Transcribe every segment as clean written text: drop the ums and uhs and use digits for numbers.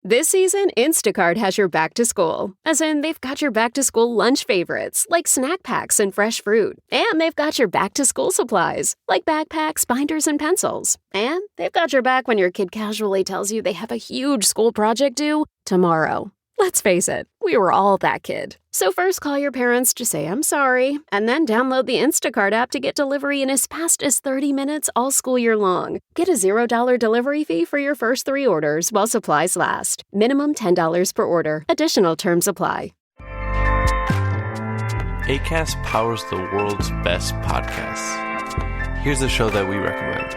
This season, Instacart has your back to school. As in, they've got your back to school lunch favorites, like snack packs and fresh fruit. And they've got your back to school supplies, like backpacks, binders, and pencils. And they've got your back when your kid casually tells you they have a huge school project due tomorrow. Let's face it, we were all that kid. So first call your parents to say I'm sorry, and then download the Instacart app to get delivery in as fast as 30 minutes all school year long. Get a $0 delivery fee for your first 3 orders while supplies last. Minimum $10 per order. Additional terms apply. Acast powers the world's best podcasts. Here's a show that we recommend.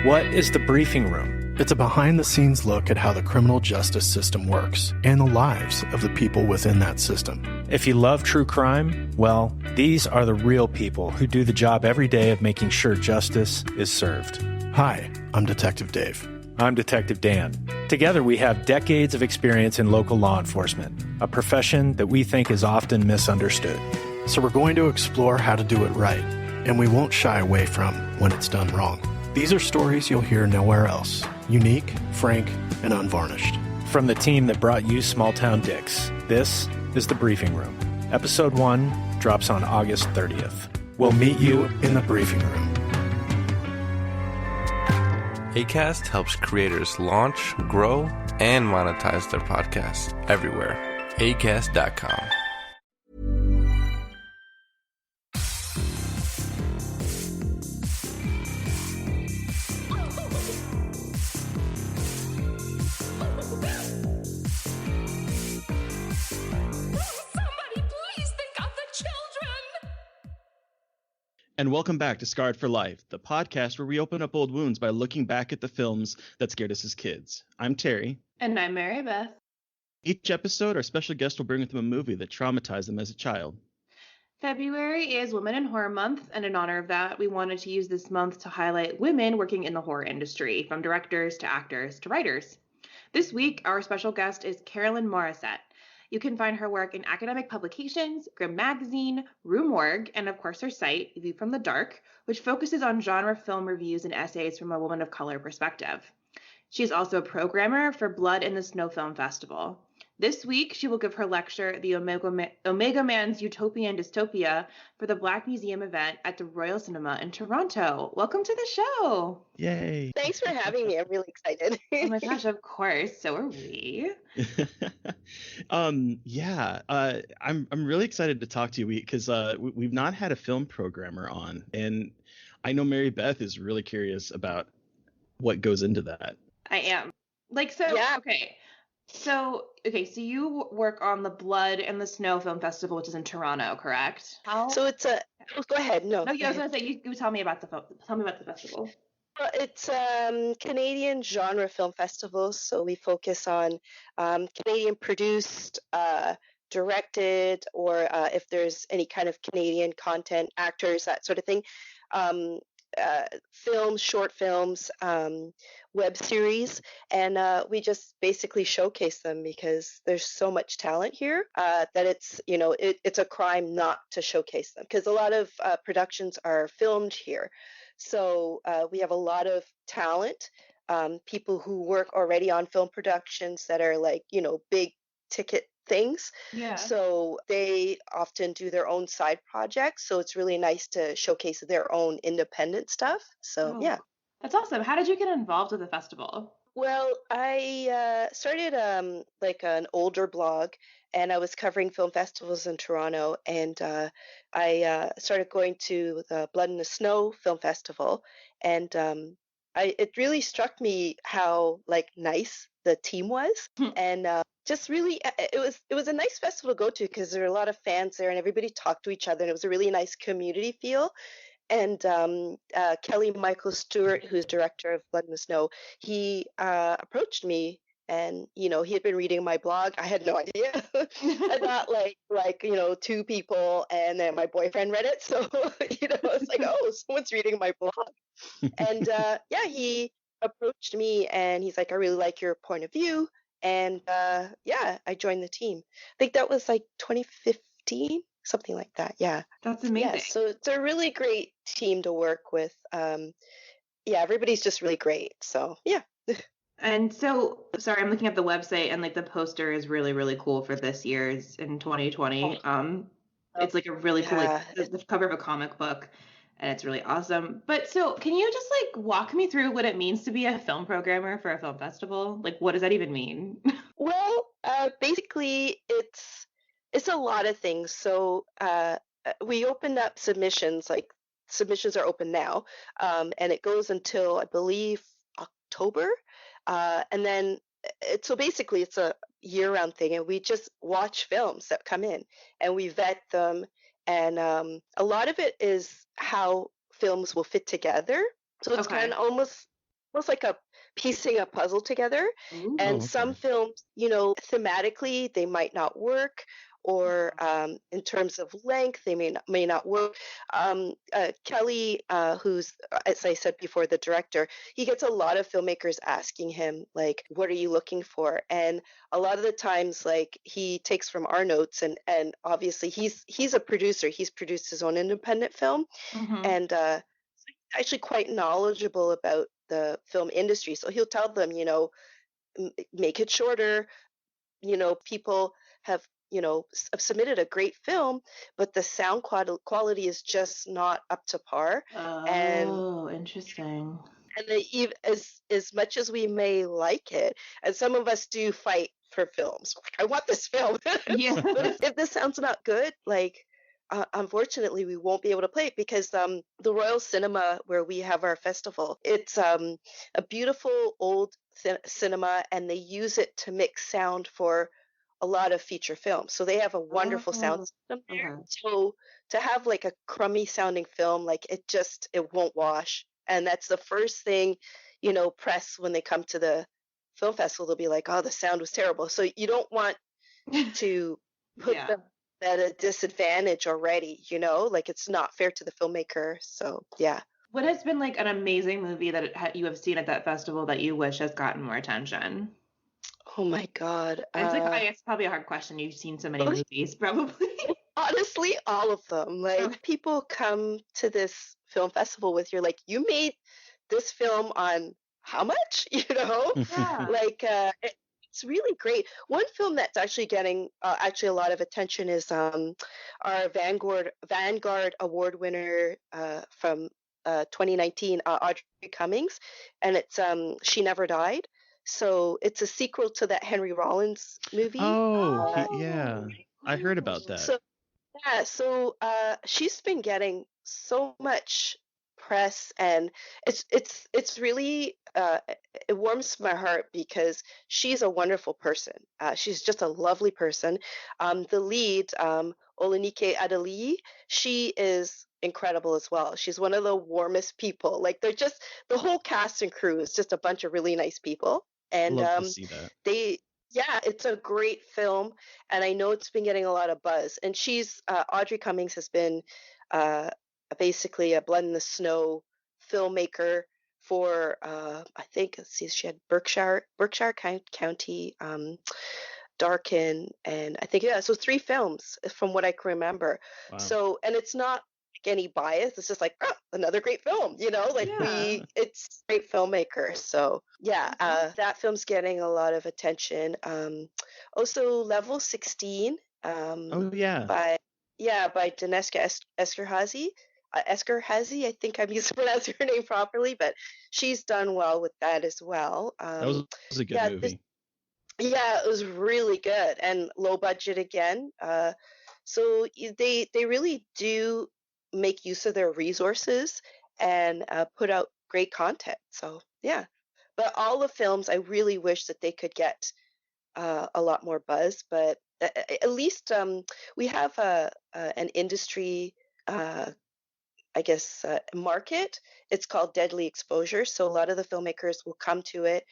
What is The Briefing Room? It's a behind-the-scenes look at how the criminal justice system works and the lives of the people within that system. If you love true crime, well, these are the real people who do the job every day of making sure justice is served. Hi, I'm Detective Dave. I'm Detective Dan. Together, we have decades of experience in local law enforcement, a profession that we think is often misunderstood. So we're going to explore how to do it right, and we won't shy away from when it's done wrong. These are stories you'll hear nowhere else. Unique, frank, and unvarnished. From the team that brought you Small Town Dicks, this is The Briefing Room. Episode 1 drops on August 30th. We'll meet you in the briefing room. Acast helps creators launch, grow, and monetize their podcasts everywhere. Acast.com. And welcome back to Scarred for Life, the podcast where we open up old wounds by looking back at the films that scared us as kids. I'm Terry. And I'm Mary Beth. Each episode, our special guest will bring with them a movie that traumatized them as a child. February is Women in Horror Month, and in honor of that, we wanted to use this month to highlight women working in the horror industry, from directors to actors to writers. This week, our special guest is Carolyn Mauricette. You can find her work in academic publications, Grimm Magazine, Rue Morgue, and of course her site, View from the Dark, which focuses on genre film reviews and essays from a woman of color perspective. She is also a programmer for Blood in the Snow Film Festival. This week, she will give her lecture, The Omega Man's Utopian Dystopia, for the Black Museum event at the Royal Cinema in Toronto. Welcome to the show. Yay. Thanks for having me. I'm really excited. Oh my gosh, of course. So are we. I'm really excited to talk to you because we've not had a film programmer on, and I know Mary Beth is really curious about what goes into that. I am. Okay. So you work on the Blood and the Snow Film Festival, which is in Toronto, correct? So it's a. Go ahead. No. No, I was going to say you tell me about the festival. It's Canadian genre film festival, so we focus on Canadian produced, directed, or if there's any kind of Canadian content, actors, that sort of thing. Films, short films, web series, and we just basically showcase them because there's so much talent here that it's a crime not to showcase them, because a lot of productions are filmed here. So we have a lot of talent, people who work already on film productions that are big ticket things. Yeah. So they often do their own side projects. So it's really nice to showcase their own independent stuff. So yeah. That's awesome. How did you get involved with the festival? Well, I started an older blog, and I was covering film festivals in Toronto, and I started going to the Blood in the Snow Film Festival, and it really struck me how nice the team was, and just really it was a nice festival to go to because there were a lot of fans there, and everybody talked to each other, and it was a really nice community feel. And Kelly Michael Stewart, who's director of Blood in the Snow, he approached me, and he had been reading my blog. I had no idea. I thought like 2 people, and then my boyfriend read it. So it's like, oh, someone's reading my blog. And he approached me, and he's like, I really like your point of view. And I joined the team. I think that was 2015. Something like that. Yeah. That's amazing. Yeah, so it's a really great team to work with. Everybody's just really great. So, yeah. And so, sorry, I'm looking at the website and like the poster is really, really cool for this year's in 2020. It's like a really cool, like Yeah. the cover of a comic book, and it's really awesome. But so, can you just like walk me through what it means to be a film programmer for a film festival? Like, what does that even mean? Well, basically, it's a lot of things. So we opened up submissions. Like submissions are open now, and it goes until I believe October, and then so basically it's a year-round thing, and we just watch films that come in, and we vet them, and a lot of it is how films will fit together. So it's kind Okay. of almost like a piecing a puzzle together. Ooh. And Oh, some okay. films, thematically they might not work, or in terms of length, they may not work. Kelly, who's, as I said before, the director, he gets a lot of filmmakers asking him, like, what are you looking for? And a lot of the times, like, he takes from our notes, and obviously he's a producer. He's produced his own independent film, Mm-hmm. and actually quite knowledgeable about the film industry. So he'll tell them, make it shorter. People have, submitted a great film, but the sound quality is just not up to par. And Oh, interesting. as much as we may like it, and some of us do fight for films, I want this film, Yeah. but if the sound's not good, like, unfortunately we won't be able to play it, because the Royal Cinema, where we have our festival, it's a beautiful old cinema, and they use it to mix sound for a lot of feature films. So they have a wonderful sound Oh, system there. okay. So to have like a crummy sounding film, like, it won't wash. And that's the first thing, press, when they come to the film festival, they'll be like, oh, the sound was terrible. So you don't want to put Yeah. them at a disadvantage already, like, it's not fair to the filmmaker. So yeah. What has been like an amazing movie that you have seen at that festival that you wish has gotten more attention? Oh my God. It's probably a hard question. You've seen so many movies, probably. Honestly, all of them. Okay. Like, people come to this film festival with, you're like, you made this film on how much? Yeah. Like, it's really great. One film that's actually getting actually a lot of attention is our Vanguard Award winner from 2019, Audrey Cummings, and it's She Never Died. So it's a sequel to that Henry Rollins movie. Oh, Oh, yeah. I heard about cool. that. So yeah, so she's been getting so much press, and it's really it warms my heart, because she's a wonderful person. She's just a lovely person. The lead, Olenike Adeli, she is incredible as well. She's one of the warmest people. Like, they're just, the whole cast and crew is just a bunch of really nice people, and Love to see that. they. Yeah, it's a great film, and I know it's been getting a lot of buzz. And Audrey Cummings has been basically a Blood in the Snow filmmaker for I think, let's see, she had Berkshire County, Darken, and I think, yeah, so 3 films from what I can remember. Wow. So, and it's not like any bias. It's just like, oh, another great film, like, Yeah. it's a great filmmaker. So yeah, that film's getting a lot of attention. Also Level 16, Oh, yeah. by Daneska Eskerhazy. Eskerhazy, I think I'm mispronouncing her name properly, but she's done well with that as well. That was a good yeah, movie. yeah, it was really good, and low budget again. So they really do make use of their resources, and put out great content. So yeah, but all the films, I really wish that they could get a lot more buzz. But at least we have an industry, I guess, market. It's called Deadly Exposure. So a lot of the filmmakers will come to it.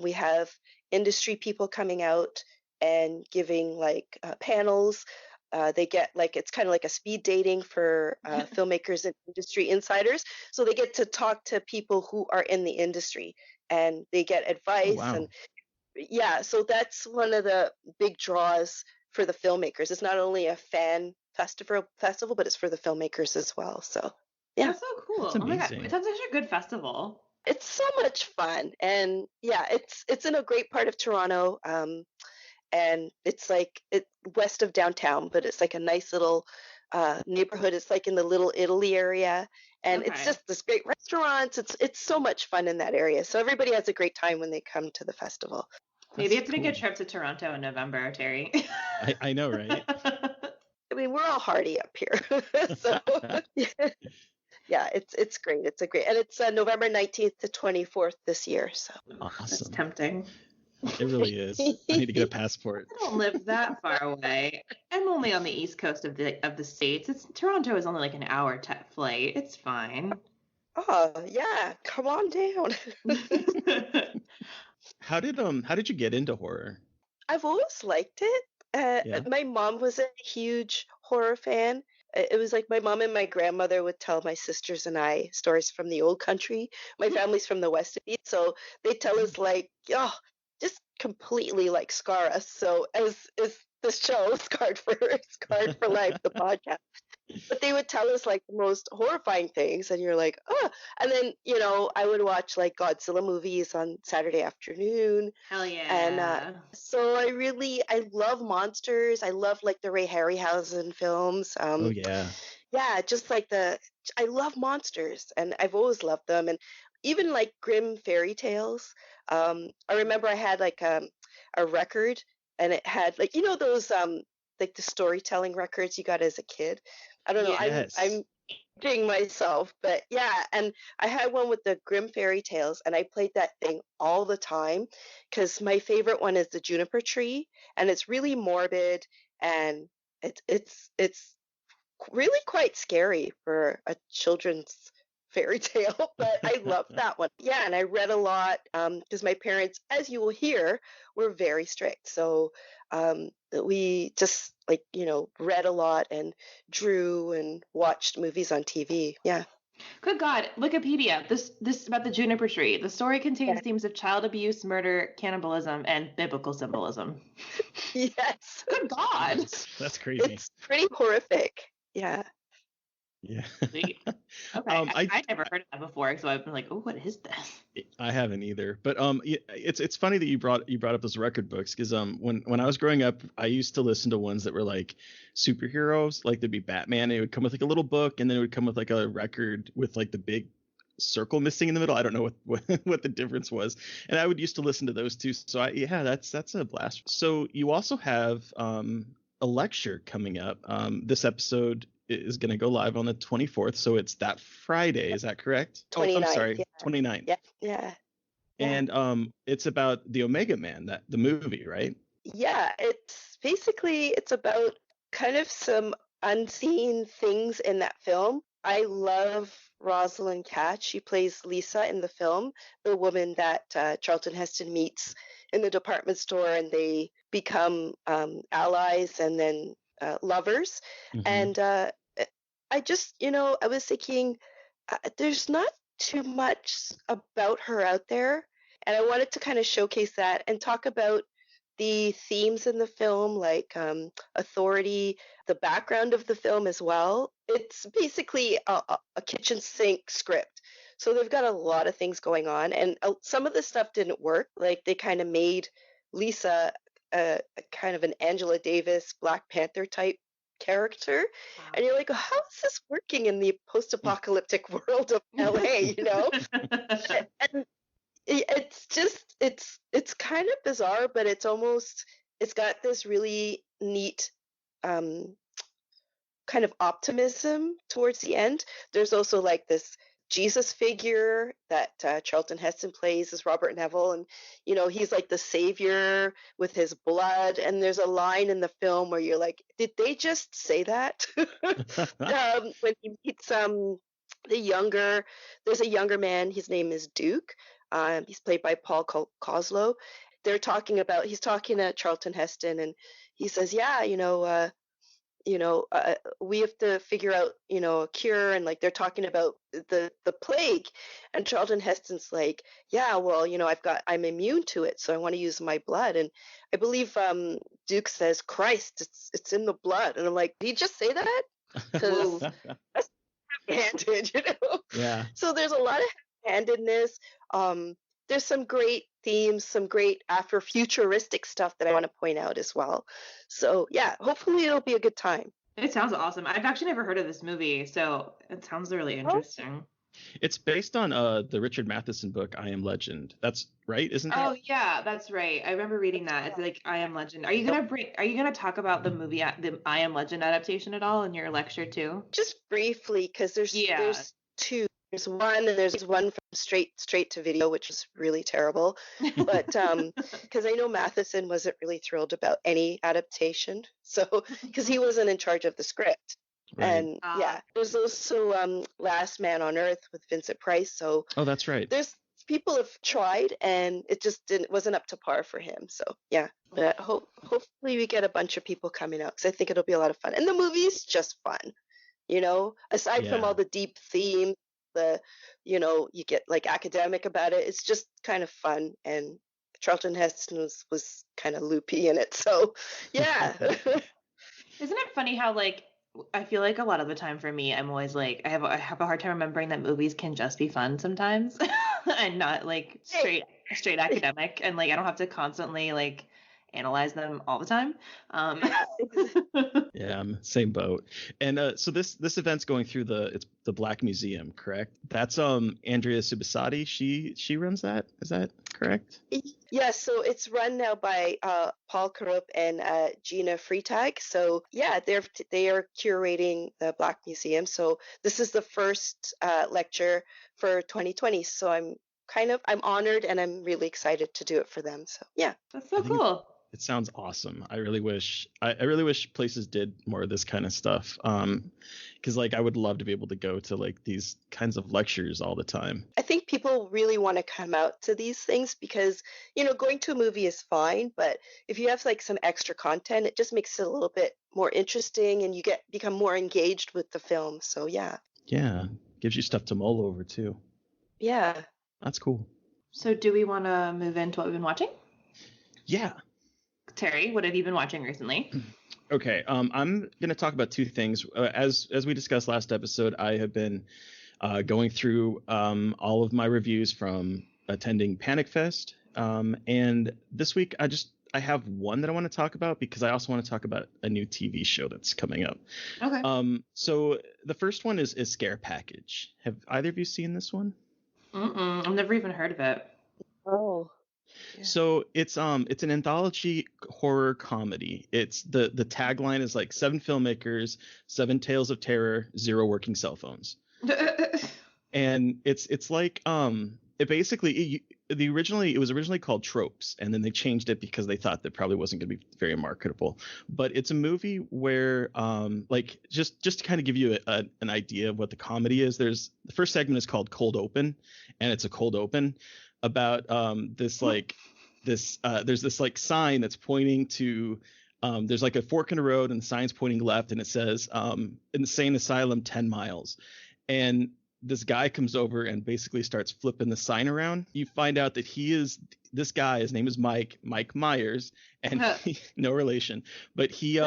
We have industry people coming out and giving, like, panels. They get, like, it's kind of like a speed dating for filmmakers and industry insiders. So they get to talk to people who are in the industry, and they get Oh, advice. wow. And yeah, so that's one of the big draws for the filmmakers. It's not only a fan festival, but it's for the filmmakers as well. So yeah. That's so cool. That's Oh my God. amazing. It sounds like such a good festival. It's so much fun. And yeah, it's in a great part of Toronto. And it's like west of downtown, but it's like a nice little neighborhood. It's like in the Little Italy area, and it's Okay. just this great restaurants. It's so much fun in that area. So everybody has a great time when they come to the festival. Maybe you have That's to make a cool. trip to Toronto in November, Terry. I know, right? I mean, we're all hardy up here, so yeah, it's great. It's a great, and it's November 19th to 24th this year. So That's Awesome. tempting. It really is. I need to get a passport. I don't live that far away. I'm only on the east coast of the states. Toronto is only like an hour flight. It's fine. Oh yeah, come on down. How did you get into horror? I've always liked it. Yeah. My mom was a huge horror fan. It was like my mom and my grandmother would tell my sisters and I stories from the old country. My family's from the West Indies, so they tell us like, oh, just completely like scar us. So as the show Scarred for Life, the podcast. But they would tell us like the most horrifying things, and you're like, oh. And then I would watch like Godzilla movies on Saturday afternoon. Hell yeah. And so I love monsters. I love like the Ray Harryhausen films. Oh yeah. Yeah, just like I love monsters, and I've always loved them. And even like grim fairy tales. I remember I had like a record, and it had like those like the storytelling records you got as a kid. I don't know. Yes. I'm aging myself, but yeah. And I had one with the Grimm fairy tales, and I played that thing all the time because my favorite one is the juniper tree, and it's really morbid, and it's really quite scary for a children's fairy tale, but I love that one. Yeah, and I read a lot because my parents, as you will hear, were very strict. So we just read a lot and drew and watched movies on TV. Yeah. Good God, Wikipedia. This about the juniper tree. The story contains themes of child abuse, murder, cannibalism, and biblical symbolism. Yes. Good God. That's crazy. It's pretty horrific. Yeah. Yeah. Sweet. Okay. I never heard of that before, so I've been like, oh, what is this? I haven't either. But it's funny that you brought up those record books, because when I was growing up, I used to listen to ones that were like superheroes, like there'd be Batman, and it would come with like a little book, and then it would come with like a record with like the big circle missing in the middle. I don't know what the difference was, and I would used to listen to those too. So that's a blast. So you also have a lecture coming up. This episode is going to go live on the 24th, so it's that Friday. Is that correct? 29th, I'm sorry, yeah. 29th. Yeah. And it's about the Omega Man, the movie, right? Yeah, it's about kind of some unseen things in that film. I love Rosalind Katz. She plays Lisa in the film, the woman that Charlton Heston meets in the department store, and they become allies and then lovers. Mhm. And I just, I was thinking, there's not too much about her out there. And I wanted to kind of showcase that and talk about the themes in the film, like authority, the background of the film as well. It's basically a kitchen sink script. So they've got a lot of things going on. And some of the stuff didn't work. Like they kind of made Lisa a kind of an Angela Davis, Black Panther type character. Wow. And you're like, oh, how is this working in the post-apocalyptic world of LA, And it's kind of bizarre, but it's got this really neat kind of optimism towards the end. There's also like this Jesus figure that Charlton Heston plays as Robert Neville, and he's like the savior with his blood. And there's a line in the film where you're like, did they just say that? When he meets there's a younger man. His name is Duke. He's played by Paul Coslow. He's talking to Charlton Heston, and he says, yeah, we have to figure out, a cure. And like, they're talking about the plague, and Charlton Heston's like, yeah, well, I'm immune to it, so I want to use my blood. And I believe Duke says, Christ, it's in the blood. And I'm like, did he just say that? Because that's handed, Yeah. So there's a lot of handedness. There's some great themes, some great Afrofuturistic stuff that I want to point out as well. So yeah, hopefully it'll be a good time. It sounds awesome. I've actually never heard of this movie, so it sounds really interesting. It's based on the Richard Matheson book I Am Legend. That's right, isn't that? Oh yeah, that's right. I remember reading that. It's like I Am Legend. Are you gonna talk about the movie, the I Am Legend adaptation at all in your lecture too? Just briefly, because there's two. There's one, and there's one from straight to video, which is really terrible. But because I know Matheson wasn't really thrilled about any adaptation, so because he wasn't in charge of the script. Right. And yeah, there's also Last Man on Earth with Vincent Price. So that's right. There's people have tried, and it just wasn't up to par for him. So yeah, but hopefully we get a bunch of people coming out, because I think it'll be a lot of fun. And the movie's just fun, aside from all the deep themes. You get like academic about it. It's just kind of fun, and Charlton Heston was kind of loopy in it. So yeah. Isn't it funny how like I feel like a lot of the time for me, I'm always like I have a hard time remembering that movies can just be fun sometimes, and not like straight academic, and like I don't have to constantly like analyze them all the time. Yeah, same boat. And so this event's going through the Black Museum, correct? That's Andrea Subissati. She runs that. Is that correct? Yeah, so it's run now by Paul Karup and Gina Freitag. So yeah, they are curating the Black Museum. So this is the first lecture for 2020. So I'm honored, and I'm really excited to do it for them. So yeah, that's so cool. It sounds awesome. I really wish places did more of this kind of stuff. Because like I would love to be able to go to like these kinds of lectures all the time. I think people really want to come out to these things because, going to a movie is fine, but if you have like some extra content, it just makes it a little bit more interesting, and you become more engaged with the film. So yeah. Yeah. Gives you stuff to mull over too. Yeah. That's cool. So do we want to move into what we've been watching? Yeah. Terry, what have you been watching recently? Okay, I'm going to talk about two things. As we discussed last episode, I have been going through all of my reviews from attending Panic Fest, and this week I have one that I want to talk about because I also want to talk about a new TV show that's coming up. Okay. So the first one is Scare Package. Have either of you seen this one? I've never even heard of it. Oh. Yeah. So it's an anthology horror comedy. It's the tagline is like 7 filmmakers, 7 tales of terror, 0 working cell phones. And it's like it basically it was originally called Tropes, and then they changed it because they thought that probably wasn't going to be very marketable. But it's a movie where like just to kind of give you an idea of what the comedy is. The first segment is called Cold Open, and it's a cold open about there's this like sign that's pointing to there's like a fork in the road, and the sign's pointing left, and it says insane asylum 10 miles. And this guy comes over and basically starts flipping the sign around. You find out that this guy, his name is Mike Myers, and no relation, but he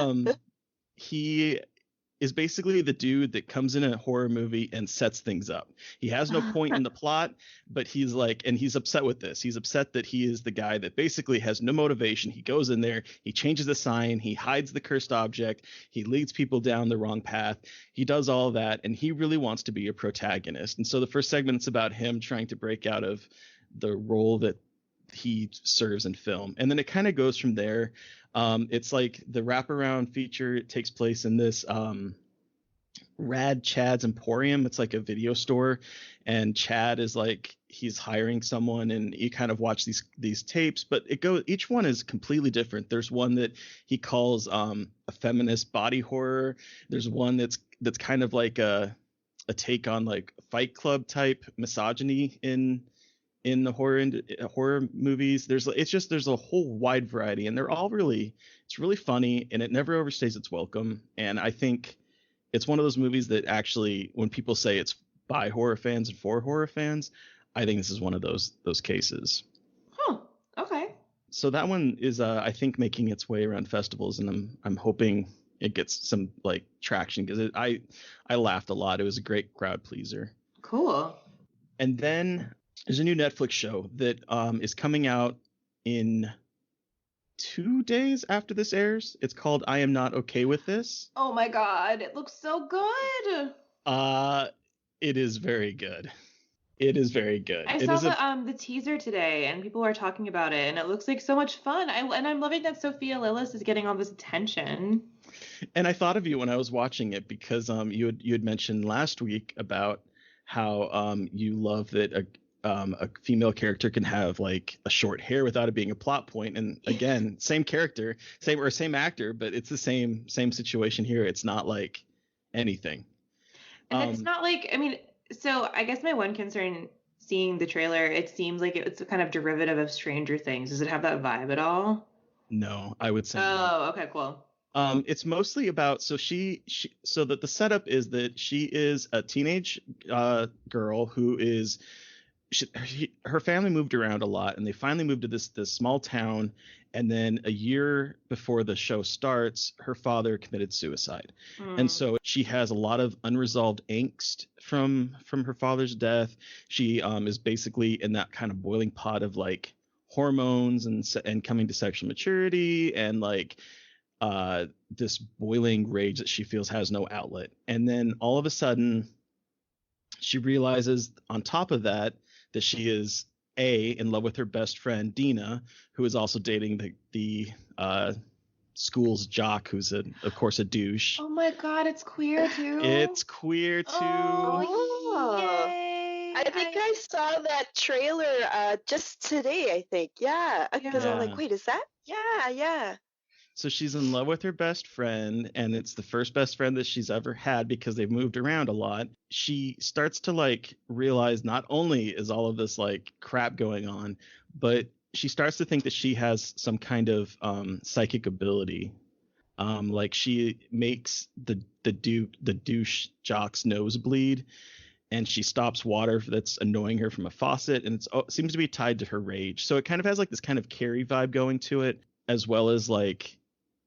is basically the dude that comes in a horror movie and sets things up. He has no point in the plot, but he's upset with this. He's upset that he is the guy that basically has no motivation. He goes in there, he changes the sign, he hides the cursed object, he leads people down the wrong path. He does all that, and he really wants to be a protagonist. And so the first segment's about him trying to break out of the role that he serves in film. And then it kind of goes from there. It's like the wraparound feature. It takes place in this Rad Chad's Emporium. It's like a video store, and Chad is like he's hiring someone, and you kind of watch these tapes, but each one is completely different. There's one that he calls a feminist body horror. There's one that's kind of like a take on like Fight Club type misogyny in the horror movies. There's a whole wide variety, and it's really funny, and it never overstays its welcome. And I think it's one of those movies that actually, when people say it's by horror fans and for horror fans, I think this is one of those cases. Huh. Okay. So that one is I think making its way around festivals, and I'm hoping it gets some like traction, because I laughed a lot. It was a great crowd pleaser. Cool. And then there's a new Netflix show that is coming out in 2 days after this airs. It's called I Am Not Okay With This. Oh my God, it looks so good. It is very good. It is very good. I It saw is the teaser today, and people are talking about it, and it looks like so much fun. I'm loving that Sophia Lillis is getting all this attention. And I thought of you when I was watching it because you had mentioned last week about how you love that a female character can have like a short hair without it being a plot point. And again, same character, same actor, but it's the same situation here. It's not like anything. And it's not like, I mean, so I guess my one concern seeing the trailer, it seems like it's a kind of derivative of Stranger Things. Does it have that vibe at all? No, I would say no. Oh, okay, cool. It's mostly about so that the setup is that she is a teenage girl who is her family moved around a lot, and they finally moved to this small town. And then a year before the show starts, her father committed suicide. And so she has a lot of unresolved angst from her father's death. She is basically in that kind of boiling pot of like hormones and coming to sexual maturity and like this boiling rage that she feels has no outlet. And then all of a sudden she realizes on top of that she is in love with her best friend Dina, who is also dating the school's jock, who's of course a douche. Oh my God, it's queer too. It's queer too. Oh, yay. I think I saw that trailer just today, I think. Yeah. Because I'm like, wait, is that? Yeah. So she's in love with her best friend, and it's the first best friend that she's ever had because they've moved around a lot. She starts to like realize not only is all of this like crap going on, but she starts to think that she has some kind of psychic ability. Like she makes the douche jock's nose bleed, and she stops water that's annoying her from a faucet, and it seems to be tied to her rage. So it kind of has like this kind of Carrie vibe going to it, as well as like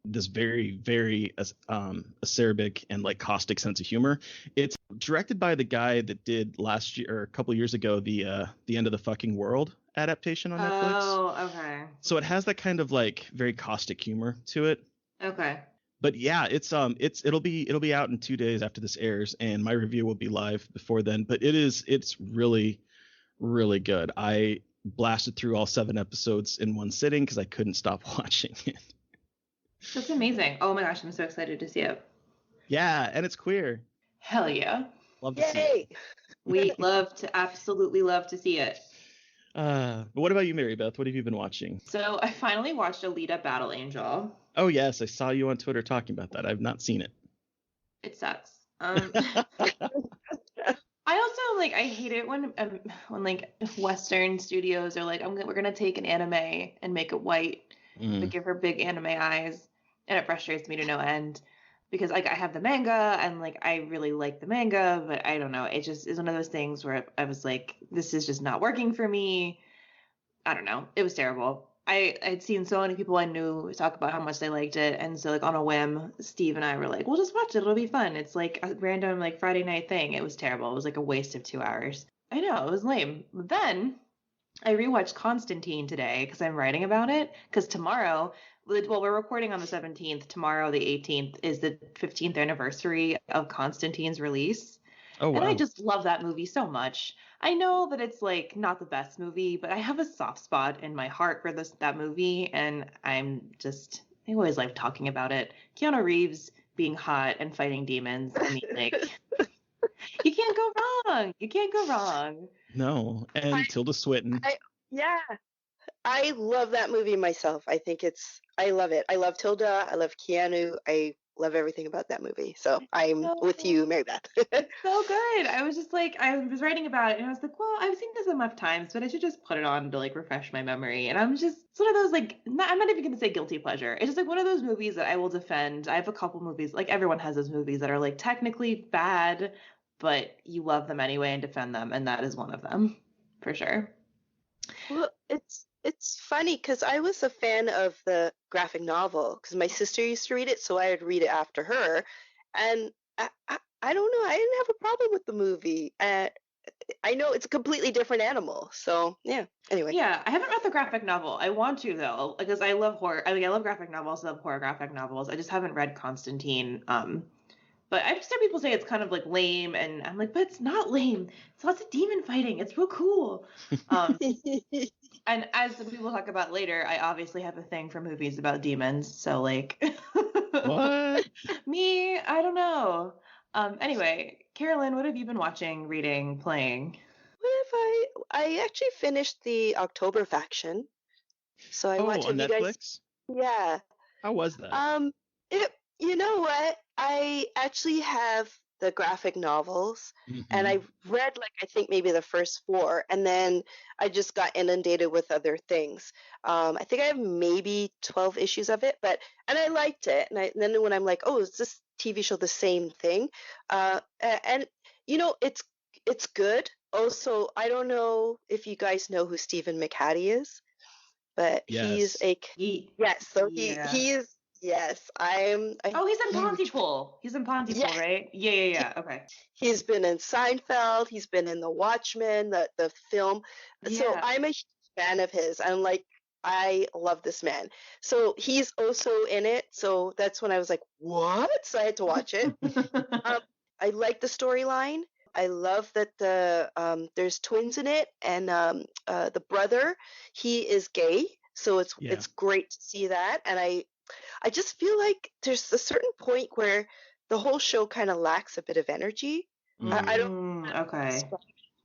this very, very acerbic and like caustic sense of humor. It's directed by the guy that did last year or a couple years ago the End of the Fucking World adaptation on Netflix. Oh, okay. So it has that kind of like very caustic humor to it. Okay. But yeah, it'll be out in 2 days after this airs, and my review will be live before then. But it's really, really good. I blasted through all 7 episodes in one sitting because I couldn't stop watching it. That's amazing. Oh my gosh, I'm so excited to see it. Yeah, and it's queer. Hell yeah. Love to see it. We absolutely love to see it. But what about you, Mary Beth? What have you been watching? So I finally watched Alita Battle Angel. Oh yes, I saw you on Twitter talking about that. I've not seen it. It sucks. I also like I hate it when like Western studios are like we're gonna take an anime and make it white, but give her big anime eyes, and it frustrates me to no end because like I have the manga and like I really like the manga, but I don't know, it just is one of those things where I was like, this is just not working for me. I don't know, it was terrible. I'd seen so many people I knew talk about how much they liked it, and so like on a whim, Steve and I were like, we'll just watch it, it'll be fun. It's like a random like Friday night thing. It was terrible. It was like a waste of 2 hours. I know, it was lame. But then I rewatched Constantine today because I'm writing about it, because tomorrow, well, we're recording on the 17th. Tomorrow, the 18th, is the 15th anniversary of Constantine's release. Oh, wow. And I just love that movie so much. I know that it's like not the best movie, but I have a soft spot in my heart for that movie, and I always like talking about it. Keanu Reeves being hot and fighting demons. I mean, like, you can't go wrong. You can't go wrong. No, and Tilda Swinton. I love that movie myself. I love it. I love Tilda. I love Keanu. I love everything about that movie. So I'm with you, Mary Beth. It's so good. I was just like, I was writing about it and I was like, well, I've seen this enough times, but I should just put it on to like refresh my memory. And it's one of those like, I'm not even going to say guilty pleasure. It's just like one of those movies that I will defend. I have a couple movies, like everyone has those movies that are like technically bad, but you love them anyway and defend them. And that is one of them for sure. Well, it's funny because I was a fan of the graphic novel because my sister used to read it, so I would read it after her. And I don't know, I didn't have a problem with the movie. I know it's a completely different animal. So yeah. Anyway. Yeah, I haven't read the graphic novel. I want to though, because I love horror. I mean, I love graphic novels. I love horror graphic novels. I just haven't read Constantine. But I've just heard people say it's kind of like lame, and I'm like, but it's not lame. It's lots of demon fighting. It's real cool. And as we will talk about later, I obviously have a thing for movies about demons. So like, What? me, I don't know. Anyway, Carolyn, what have you been watching, reading, playing? What if I actually finished the October Faction. So I watched. On Have you guys? Netflix? Yeah. How was that? You know what? I actually have the graphic novels, and I read like I think maybe the first 4, and then I just got inundated with other things. I think I have maybe 12 issues of it, and I liked it. And then when I'm like, oh, is this TV show the same thing? And you know, it's good. Also, I don't know if you guys know who Stephen McHattie is, but he's Yes. he is. Yes, Oh, he's in Pontypool. He's in Pontypool, right? Yeah. Okay. He's been in Seinfeld. He's been in The Watchmen, the film. Yeah. So I'm a huge fan of his. I'm like, I love this man. So he's also in it. So that's when I was like, what? So I had to watch it. I like the storyline. I love that there's twins in it, and the brother, he is gay. So it's great to see that. And I just feel like there's a certain point where the whole show kind of lacks a bit of energy. I don't. Okay.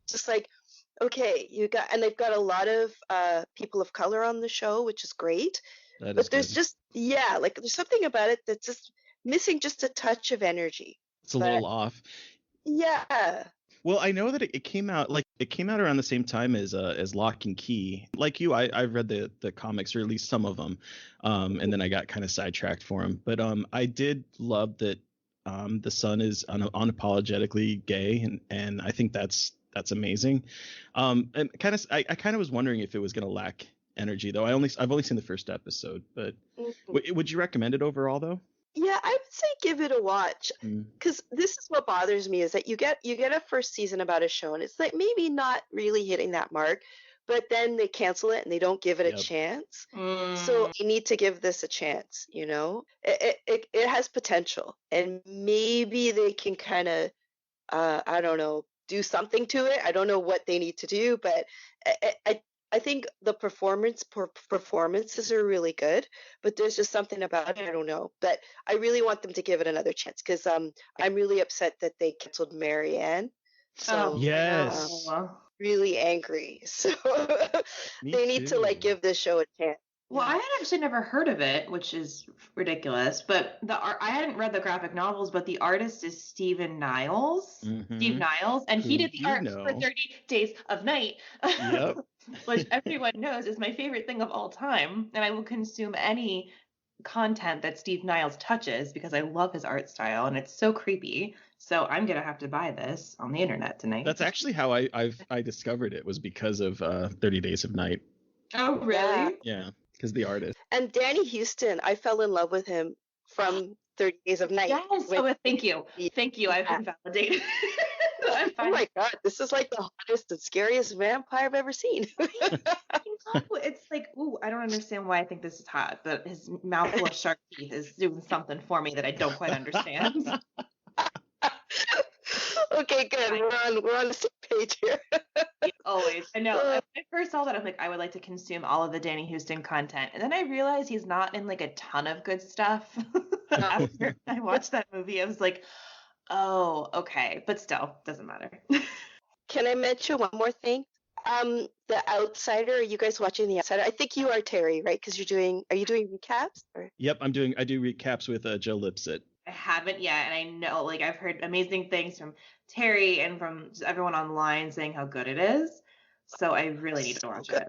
Just like, okay, they've got a lot of people of color on the show, which is great. But there's just there's something about it that's just missing just a touch of energy. It's a little off. Yeah. Well, I know that it came out around the same time as Lock and Key. Like you, I've read the comics, or at least some of them, and then I got kind of sidetracked for them. But I did love that the son is unapologetically gay, and I think that's amazing. And I kind of was wondering if it was going to lack energy, though. I've only seen the first episode, but would you recommend it overall, though? Yeah, I would say give it a watch, because this is what bothers me, is that you get a first season about a show, and it's like maybe not really hitting that mark, but then they cancel it and they don't give it a chance. So you need to give this a chance. You know, it has potential, and maybe they can kind of I don't know, do something to it. I don't know what they need to do, but I think the performances are really good, but there's just something about it. I don't know, but I really want them to give it another chance, because I'm really upset that they canceled Marianne. So yes, really angry. So they need to like give this show a chance. Well, I had actually never heard of it, which is ridiculous. But I hadn't read the graphic novels, but the artist is Steve Niles, and he did the art for 30 Days of Night, which everyone knows is my favorite thing of all time. And I will consume any content that Steve Niles touches because I love his art style, and it's so creepy. So I'm gonna have to buy this on the internet tonight. That's actually how I discovered it, was because of 30 Days of Night. Oh, really? Yeah. Because the artist. And Danny Houston, I fell in love with him from 30 Days of Night. Yes. Thank you. I've been validated. Oh my God, this is like the hottest and scariest vampire I've ever seen. It's like, ooh, I don't understand why I think this is hot, but his mouth full of sharp teeth is doing something for me that I don't quite understand. Okay, good. We're on the same page here. Always. I know. When I first saw that, I'm like, I would like to consume all of the Danny Houston content. And then I realized he's not in like a ton of good stuff. After I watched that movie, I was like, oh, okay. But still, doesn't matter. Can I mention one more thing? The Outsider. Are you guys watching The Outsider? I think you are, Terry, right? Because are you doing recaps? Or? Yep, I do recaps with Joe Lipsett. I haven't yet, and I know, like, I've heard amazing things from Terry and from just everyone online saying how good it is. So I really need to watch it.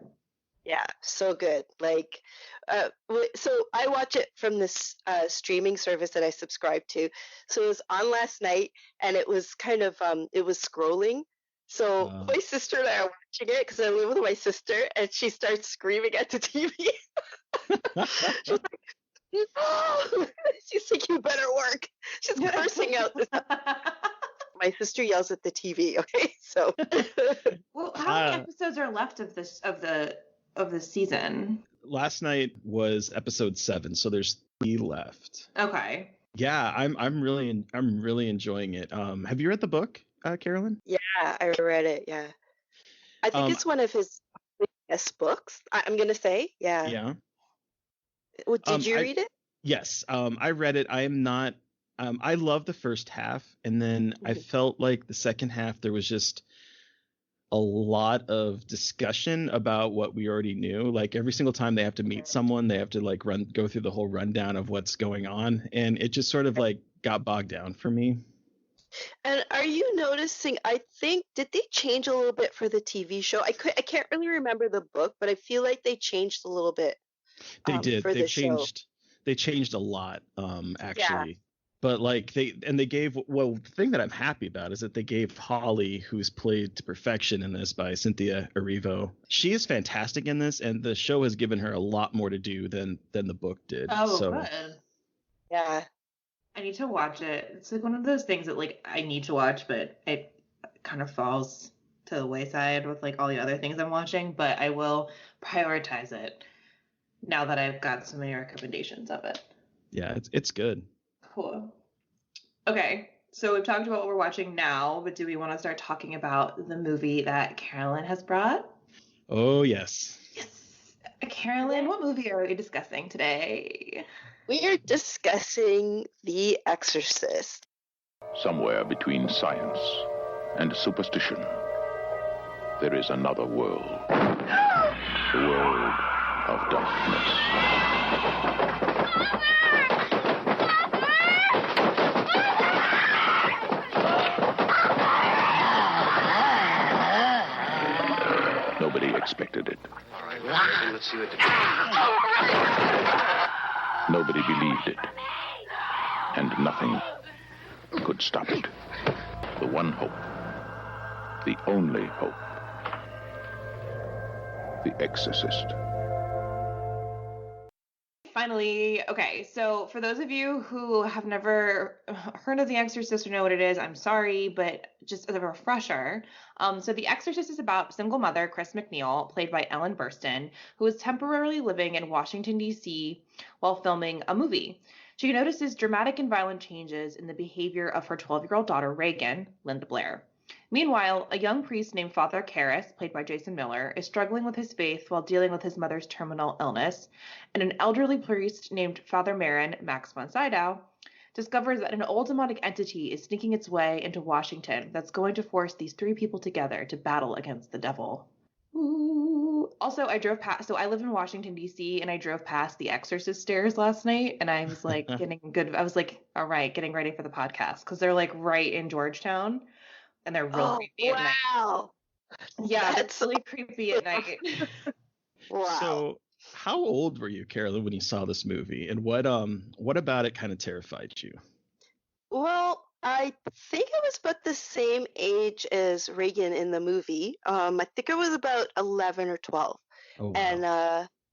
Yeah, so good. Like, so I watch it from this streaming service that I subscribe to. So it was on last night, and it was kind of it was scrolling. So my sister and I are watching it because I live with my sister, and she starts screaming at the TV. She's like, "Oh!" She's like, "You better work." She's cursing out this. My My sister yells at the TV. Okay, so. Well, how many episodes are left of the season? Last night was episode 7, so there's 3 left. Okay. Yeah, I'm really enjoying it. Have you read the book, Carolyn? Yeah, I read it. Yeah, I think it's one of his best books. I'm gonna say, yeah. Yeah. Well, did you read it? Yes, I read it. I am not. I love the first half, and then I felt like the second half there was just a lot of discussion about what we already knew. Like every single time they have to meet someone, they have to like go through the whole rundown of what's going on, and it just sort of like got bogged down for me. And are you noticing? I think did they change a little bit for the TV show? I can't really remember the book, but I feel like they changed a little bit. They did. For the show. They changed a lot, actually. Yeah. But like the thing that I'm happy about is that they gave Holly, who's played to perfection in this by Cynthia Erivo. She is fantastic in this, and the show has given her a lot more to do than the book did. Oh, so, good. Yeah. I need to watch it. It's like one of those things that like I need to watch, but it kind of falls to the wayside with like all the other things I'm watching. But I will prioritize it now that I've got so many recommendations of it. Yeah, it's good. Cool. Okay, so we've talked about what we're watching now, but do we want to start talking about the movie that Carolyn has brought? Oh, yes. Yes. Carolyn, what movie are we discussing today? We are discussing The Exorcist. Somewhere between science and superstition, there is another world. The world of darkness. Nobody expected it. All right, let's see what the... Nobody believed it. And nothing could stop it. The one hope. The only hope. The Exorcist. Finally, okay, so for those of you who have never heard of The Exorcist or know what it is, I'm sorry, but just as a refresher, so The Exorcist is about single mother Chris McNeil, played by Ellen Burstyn, who is temporarily living in Washington, D.C. while filming a movie. She notices dramatic and violent changes in the behavior of her 12-year-old daughter, Reagan, Linda Blair. Meanwhile, a young priest named Father Karras, played by Jason Miller, is struggling with his faith while dealing with his mother's terminal illness, and an elderly priest named Father Marin, Max von Sydow, discovers that an old demonic entity is sneaking its way into Washington that's going to force these 3 people together to battle against the devil. Ooh. Also, I drove past, so I live in Washington, D.C., and I drove past the Exorcist stairs last night, and I was like I was like, all right, getting ready for the podcast, because they're like right in Georgetown. And they're real creepy at night. Wow. Yeah, that's really creepy at night. Wow. So, how old were you, Carolyn, when you saw this movie, and what about it kind of terrified you? Well, I think I was about the same age as Reagan in the movie. I think I was about 11 or 12. Oh, wow. And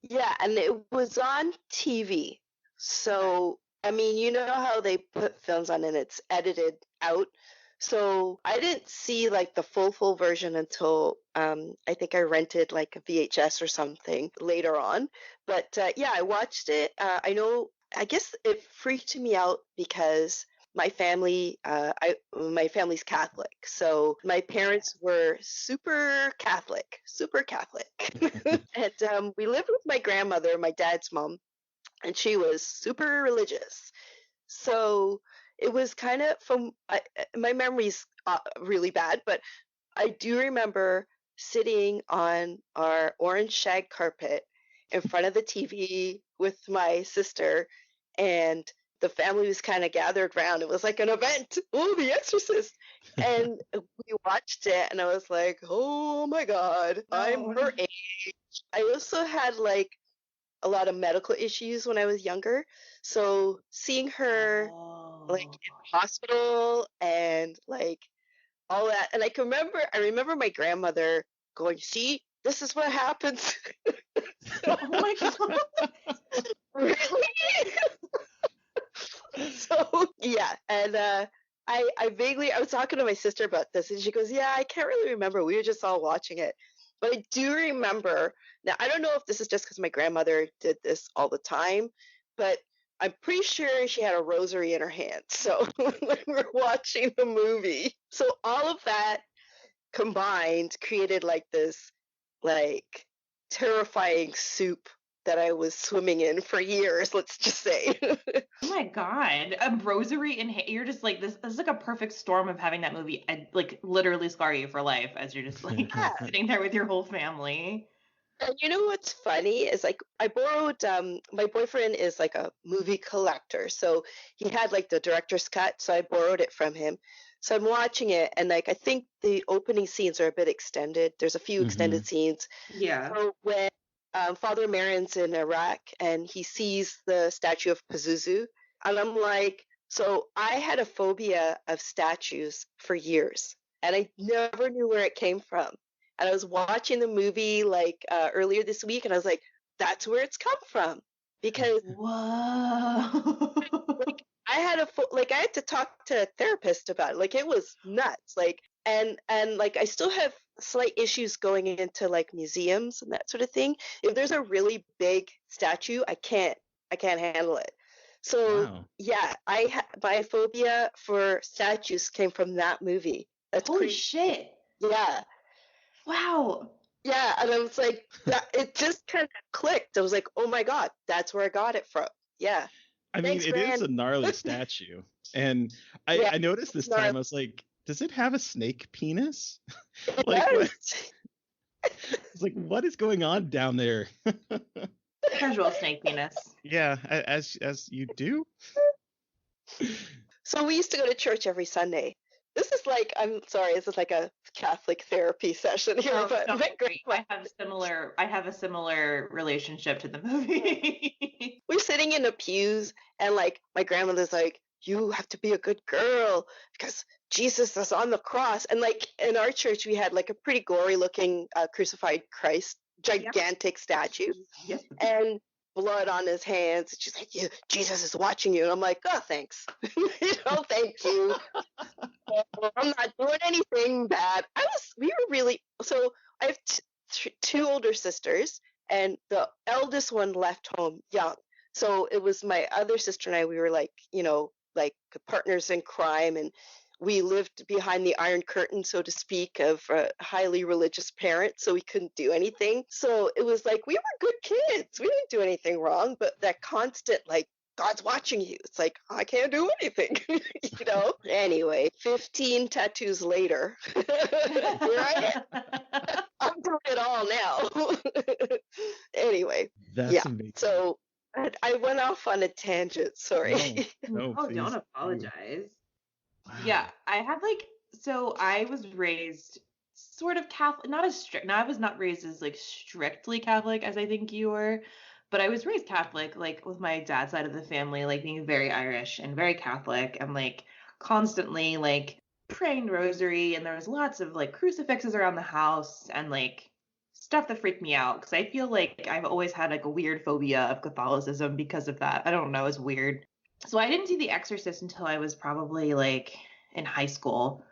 yeah, and it was on TV. So, I mean, you know how they put films on and it's edited out. So I didn't see like the full version until I think I rented like a VHS or something later on. But yeah, I watched it. I guess it freaked me out because my family, my family's Catholic. So my parents were super Catholic. And we lived with my grandmother, my dad's mom, and she was super religious. So it was kind of my memory's really bad, but I do remember sitting on our orange shag carpet in front of the TV with my sister, and the family was kind of gathered around. It was like an event. Oh, The Exorcist. And we watched it, and I was like, oh my God, I'm her age. I also had like a lot of medical issues when I was younger. So seeing her like in the hospital and like all that. And I remember my grandmother going, see, this is what happens. Oh my God. Really? So yeah. And I vaguely, I was talking to my sister about this, and she goes, yeah, I can't really remember. We were just all watching it. But I do remember, now I don't know if this is just because my grandmother did this all the time, but I'm pretty sure she had a rosary in her hand. So when we were watching the movie, so all of that combined created like this, like terrifying soup that I was swimming in for years, let's just say. Oh my God. A rosary in you're just like this is like a perfect storm of having that movie like literally scar you for life as you're just like sitting there with your whole family. And you know what's funny is like I borrowed my boyfriend is like a movie collector, so he had like the director's cut, so I borrowed it from him. So I'm watching it, and like I think the opening scenes are a bit extended. There's a few extended scenes. Yeah. So when Father Marin's in Iraq and he sees the statue of Pazuzu, and I'm like, so I had a phobia of statues for years, and I never knew where it came from. And I was watching the movie like earlier this week, and I was like, that's where it's come from. Because whoa. like I had to talk to a therapist about it. Like it was nuts. Like and like I still have slight issues going into like museums and that sort of thing. If there's a really big statue, I can't handle it. So Wow. yeah, my phobia for statues came from that movie. That's Holy crazy. shit. Yeah. Wow. Yeah, and I was like, it just kind of clicked. I was like, oh my God, that's where I got it from. Yeah. I Thanks, mean, it is Gran. a gnarly statue. And Yeah, I noticed this it's gnarly. time, I was like, does it have a snake penis? It Like, does. it's like, what is going on down there? Casual snake penis. Yeah, as you do. So we used to go to church every Sunday. This is like, I'm sorry, this is like a Catholic therapy session here, Oh, but don't my worry. I have a similar relationship to the movie. we're sitting in the pews, and like my grandmother's like, you have to be a good girl because Jesus is on the cross. And like in our church, we had like a pretty gory looking crucified Christ, gigantic statue, Yes. and blood on his hands. She's like, yeah, Jesus is watching you. And I'm like, oh, thanks. Thank you. I'm not doing anything bad. So I have two older sisters, and the eldest one left home young. So it was my other sister and I, we were like, like partners in crime, and we lived behind the Iron Curtain, so to speak, of highly religious parents, so we couldn't do anything. So it was like, we were good kids. We didn't do anything wrong, but that constant, like, God's watching you. It's like, I can't do anything, Anyway, 15 tattoos later, here I am. I'm doing it all now. Anyway, That's amazing. So I went off on a tangent. Sorry. No, Oh, please don't do. apologize. Wow. Yeah, I have so I was raised sort of Catholic, not as strict. Now I was not raised as like strictly Catholic as I think you were, but I was raised Catholic, like with my dad's side of the family, like being very Irish and very Catholic and like constantly like praying the rosary, and there was lots of like crucifixes around the house and like stuff that freaked me out because I feel like I've always had like a weird phobia of Catholicism because of that. I don't know, it's weird. So I didn't see The Exorcist until I was probably like in high school.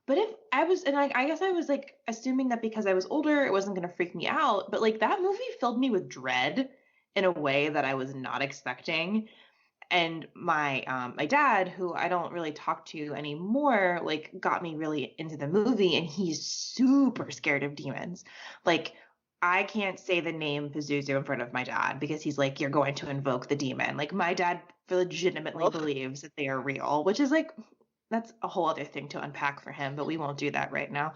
But if I was, and I guess I was like assuming that because I was older, it wasn't going to freak me out. But like that movie filled me with dread in a way that I was not expecting. And my dad, who I don't really talk to anymore, like got me really into the movie, and he's super scared of demons. Like I can't say the name Pazuzu in front of my dad because he's like, you're going to invoke the demon. Like my dad legitimately believes that they are real, which is like, that's a whole other thing to unpack for him, but we won't do that right now.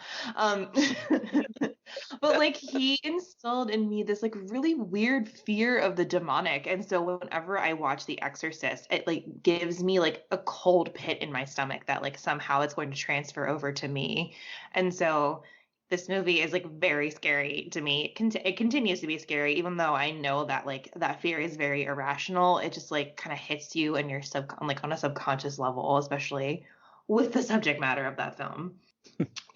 But like he instilled in me this like really weird fear of the demonic. And so whenever I watch The Exorcist, it like gives me like a cold pit in my stomach that like somehow it's going to transfer over to me. And so this movie is like very scary to me. It continues to be scary, even though I know that like that fear is very irrational. It just like kind of hits you in your like on a subconscious level, especially with the subject matter of that film.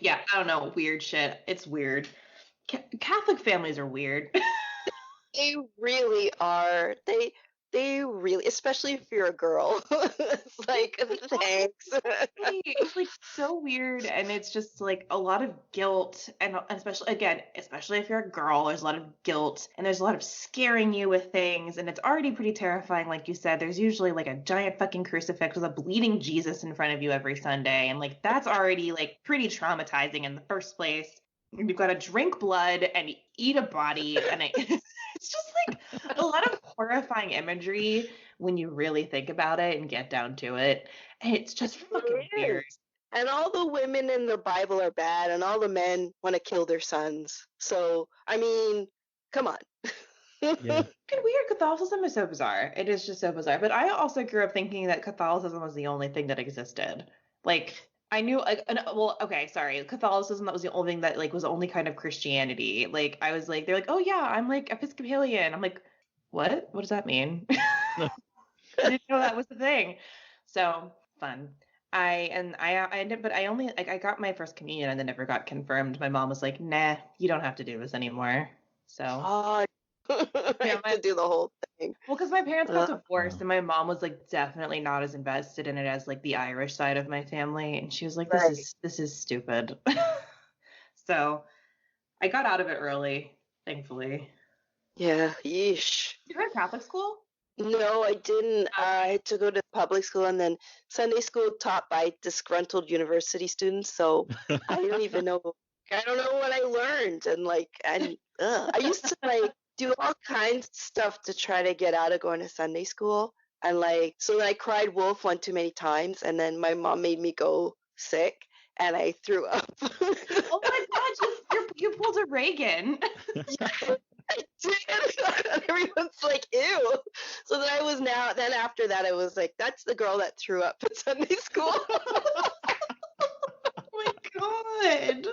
Yeah, I don't know, weird shit. It's weird. Catholic families are weird. They really are. They really, especially if you're a girl. It's like, thanks. It's like so weird, and it's just like a lot of guilt, and especially if you're a girl, there's a lot of guilt, and there's a lot of scaring you with things, and it's already pretty terrifying. Like you said, there's usually like a giant fucking crucifix with a bleeding Jesus in front of you every Sunday, and like that's already like pretty traumatizing in the first place. And you've got to drink blood and eat a body, and it's just like a lot of horrifying imagery when you really think about it and get down to it. And it's just fucking weird. And all the women in the Bible are bad, and all the men want to kill their sons. So, I mean, come on. Yeah. Weird. Catholicism is so bizarre. It is just so bizarre. But I also grew up thinking that Catholicism was the only thing that existed. Like, I knew, Catholicism, that was the only thing that, like, was the only kind of Christianity. Like, I was like, they're like, oh, yeah, I'm, like, Episcopalian. I'm like, what? What does that mean? I didn't know that was the thing. So, fun. I got my first communion and then never got confirmed. My mom was like, nah, you don't have to do this anymore. So. Oh, I have to do the whole thing. Well, because my parents got divorced, and my mom was like definitely not as invested in it as like the Irish side of my family, and she was like, "This is stupid." So, I got out of it early, thankfully. Yeah, yeesh. You were in Catholic school? No, I didn't. I had to go to public school and then Sunday school taught by disgruntled university students. So I don't even know. I don't know what I learned, and I used to like do all kinds of stuff to try to get out of going to Sunday school. And so I cried wolf one too many times, and then my mom made me go sick, and I threw up. Oh my God, you pulled a Reagan. I did. Everyone's like, ew. So then after that, I was like, that's the girl that threw up at Sunday school. Oh my God.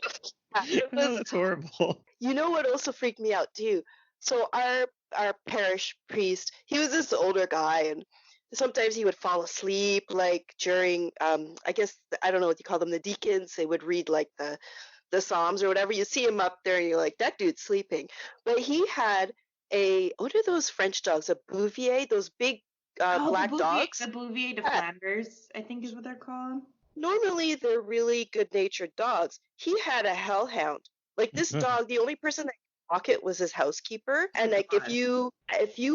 That's horrible. You know what also freaked me out too? So our parish priest, he was this older guy, and sometimes he would fall asleep like during I guess I don't know what you call them, the deacons. They would read like the Psalms or whatever. You see him up there and you're like, that dude's sleeping. But he had what are those French dogs? A Bouvier, those big black dogs? The Bouvier de Flanders, I think is what they're called. Normally they're really good-natured dogs. He had a hellhound. Like this dog, the only person that could walk it was his housekeeper. And like if you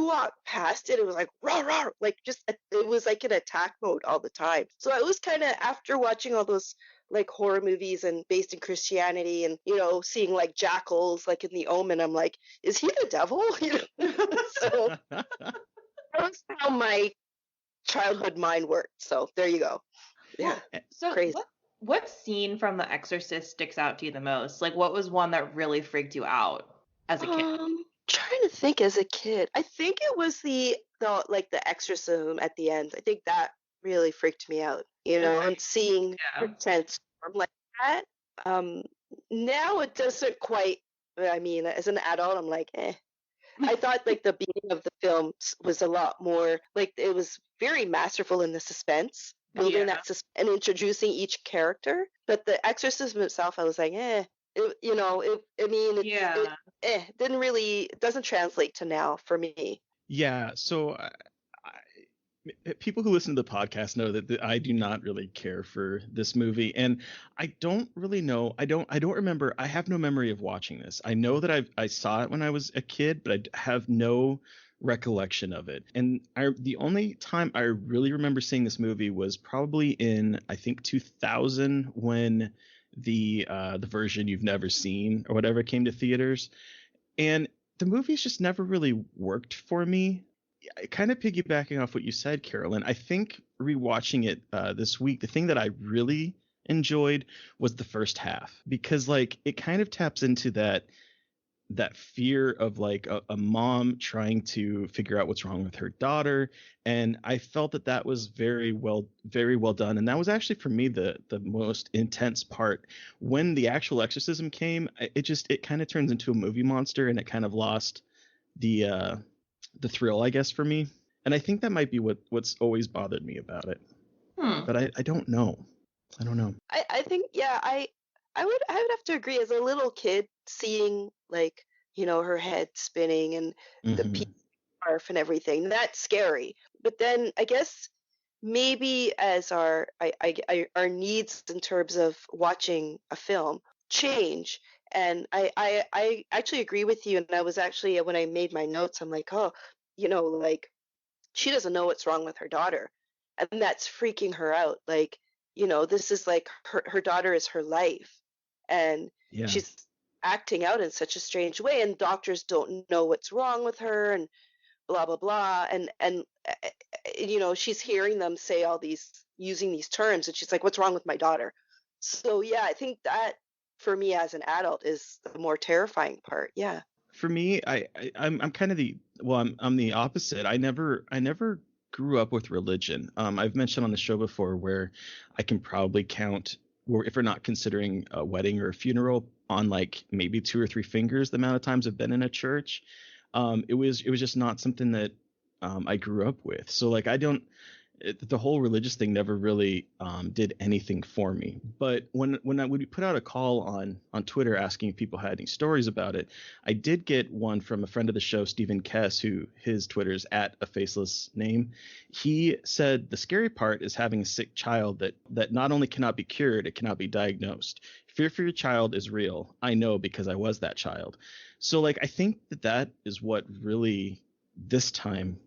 walked past it, it was like rah rah, like it was like in attack mode all the time. So I was kind of, after watching all those like horror movies and based in Christianity, and seeing like jackals like in The Omen, I'm like, is he the devil? So that's how my childhood mind worked. So there you go. Yeah. So crazy. What scene from The Exorcist sticks out to you the most? Like, what was one that really freaked you out as a kid? Trying to think as a kid. I think it was the exorcism at the end. I think that really freaked me out. And seeing her transform like that. Now it doesn't quite. I mean, as an adult, I'm like, eh. I thought like the beginning of the film was a lot more like, it was very masterful in the suspense, building that suspense and introducing each character. But the exorcism itself, I was like, eh. It doesn't translate to now for me. Yeah. So people who listen to the podcast know that I do not really care for this movie, and I don't really know. I don't remember. I have no memory of watching this. I know that I saw it when I was a kid, but I have no recollection of it. And the only time I really remember seeing this movie was probably in, I think, 2000, when the version you've never seen or whatever came to theaters, and the movie's just never really worked for me. Kind of piggybacking off what you said, Carolyn, I think rewatching it this week, the thing that I really enjoyed was the first half, because like it kind of taps into that fear of like a mom trying to figure out what's wrong with her daughter. And I felt that was very well done. And that was actually for me the most intense part. When the actual exorcism came, it kind of turns into a movie monster, and it kind of lost the thrill, I guess, for me. And I think that might be what's always bothered me about it. But I don't know. I think, yeah, I would have to agree. As a little kid, seeing like, her head spinning and the scarf and everything, that's scary. but then I guess maybe as our needs in terms of watching a film change, and I actually agree with you. And I was actually, when I made my notes, I'm like, oh, like, she doesn't know what's wrong with her daughter, and that's freaking her out. Like, this is like her daughter is her life, and Yeah. she's acting out in such a strange way, and doctors don't know what's wrong with her, and blah blah blah, and she's hearing them say all these, using these terms, and she's like, what's wrong with my daughter? So yeah, I think that for me as an adult is the more terrifying part. Yeah. For me, I'm kind of I'm the opposite. I never grew up with religion. I've mentioned on the show before where I can probably count, or if we're not considering a wedding or a funeral, on like maybe 2 or 3 fingers the amount of times I've been in a church. It was just not something that I grew up with. So like the whole religious thing never really did anything for me. But when I would put out a call on Twitter asking if people had any stories about it, I did get one from a friend of the show, Stephen Kess, who his Twitter's @afacelessname. He said the scary part is having a sick child that not only cannot be cured, it cannot be diagnosed. Fear for your child is real. I know because I was that child. So like I think that is what really this time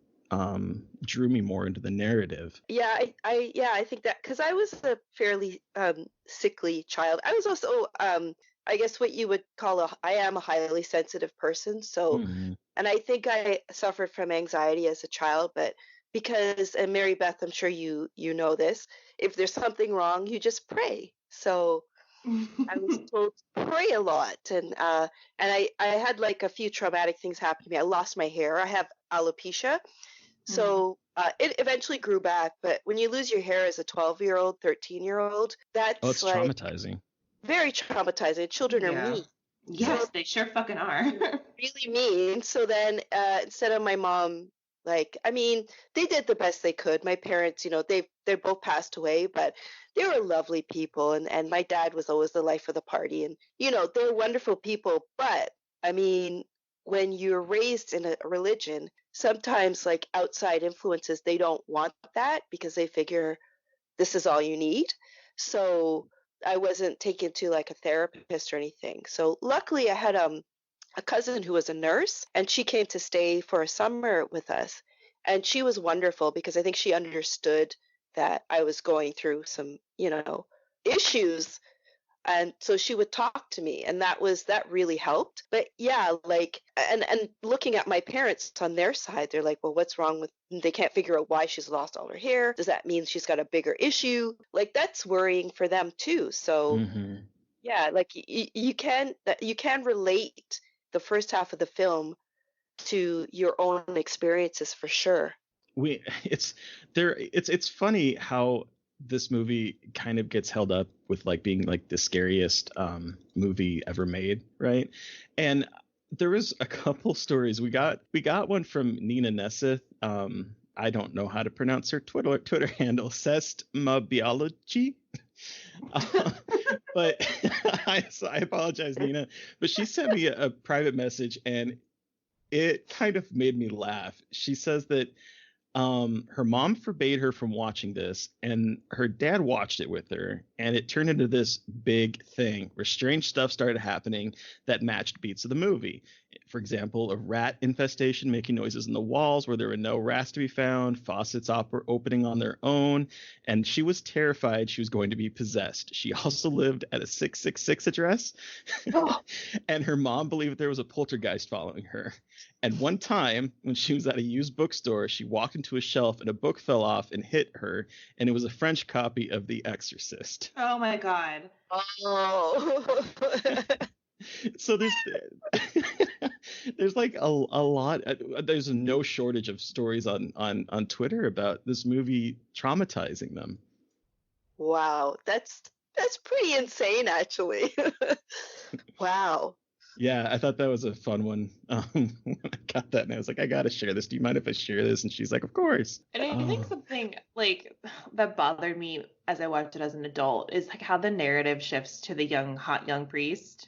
drew me more into the narrative. Yeah, I think that, because I was a fairly sickly child. I was also I guess what you would call I am a highly sensitive person. So, and I think I suffered from anxiety as a child, but because, and Mary Beth, I'm sure you know this, if there's something wrong, you just pray. So I was told to pray a lot, and I had like a few traumatic things happen to me. I lost my hair. I have alopecia. So it eventually grew back, but when you lose your hair as a 12-year-old, 13-year-old, that's it's like traumatizing. Very traumatizing. Children are mean. Yes, they sure fucking are. Really mean. So then instead of my mom, like, I mean, they did the best they could. My parents, they both passed away, but they were lovely people, and my dad was always the life of the party, and they're wonderful people. But I mean, when you're raised in a religion, sometimes like outside influences, they don't want that because they figure this is all you need. So I wasn't taken to like a therapist or anything. So luckily I had a cousin who was a nurse, and she came to stay for a summer with us. And she was wonderful because I think she understood that I was going through some, issues. And so she would talk to me, and that really helped. But yeah, like, and looking at my parents on their side, they're like, well, what's wrong with, they can't figure out why she's lost all her hair. Does that mean she's got a bigger issue? Like, that's worrying for them too. So yeah, like you can relate the first half of the film to your own experiences for sure. It's funny how this movie kind of gets held up with like being like the scariest movie ever made, right? And there was a couple stories. We got one from Nina Nesseth. I don't know how to pronounce her Twitter handle, Sestmabiology. But I apologize, Nina. But she sent me a private message, and it kind of made me laugh. She says that her mom forbade her from watching this, and her dad watched it with her, and it turned into this big thing where strange stuff started happening that matched beats of the movie. For example, a rat infestation making noises in the walls where there were no rats to be found, faucets opening on their own, and she was terrified she was going to be possessed. She also lived at a 666 address, and her mom believed there was a poltergeist following her. And one time, when she was at a used bookstore, she walked into a shelf and a book fell off and hit her, and it was a French copy of The Exorcist. Oh my God. Oh. So there's like a lot. There's no shortage of stories on Twitter about this movie traumatizing them. Wow, that's pretty insane, actually. Wow. Yeah, I thought that was a fun one. When I got that, and I was like, I gotta share this. Do you mind if I share this? And she's like, of course. And I think something like that bothered me as I watched it as an adult is like how the narrative shifts to the hot young priest,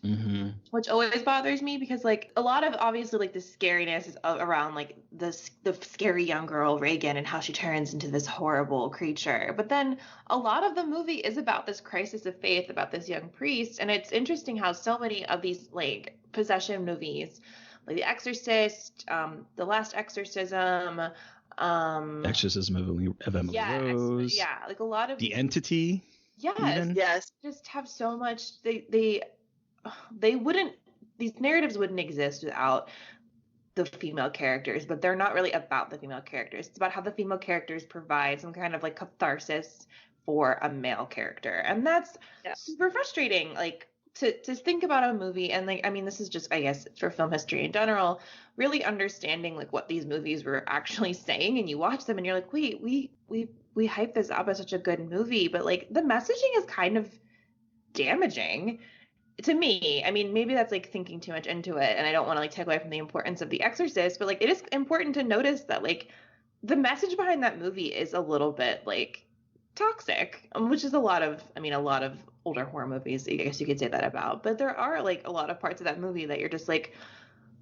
which always bothers me because like a lot of obviously like the scariness is around like the scary young girl Reagan and how she turns into this horrible creature. But then a lot of the movie is about this crisis of faith about this young priest, and it's interesting how so many of these like possession movies, like The Exorcist, The Last Exorcism, Exorcism of Emily Rose. Yeah, like a lot of The Entity. Yes. Just have so much. They wouldn't. These narratives wouldn't exist without the female characters, but they're not really about the female characters. It's about how the female characters provide some kind of like catharsis for a male character, and that's super frustrating. Like to think about a movie and like, I mean, this is just, I guess, for film history in general, really understanding like what these movies were actually saying, and you watch them and you're like, wait, we hype this up as such a good movie, but like the messaging is kind of damaging to me. I mean, maybe that's like thinking too much into it, and I don't want to like take away from the importance of The Exorcist, but like it is important to notice that like the message behind that movie is a little bit like toxic, which is a lot of older horror movies, I guess you could say that about. But there are like a lot of parts of that movie that you're just like,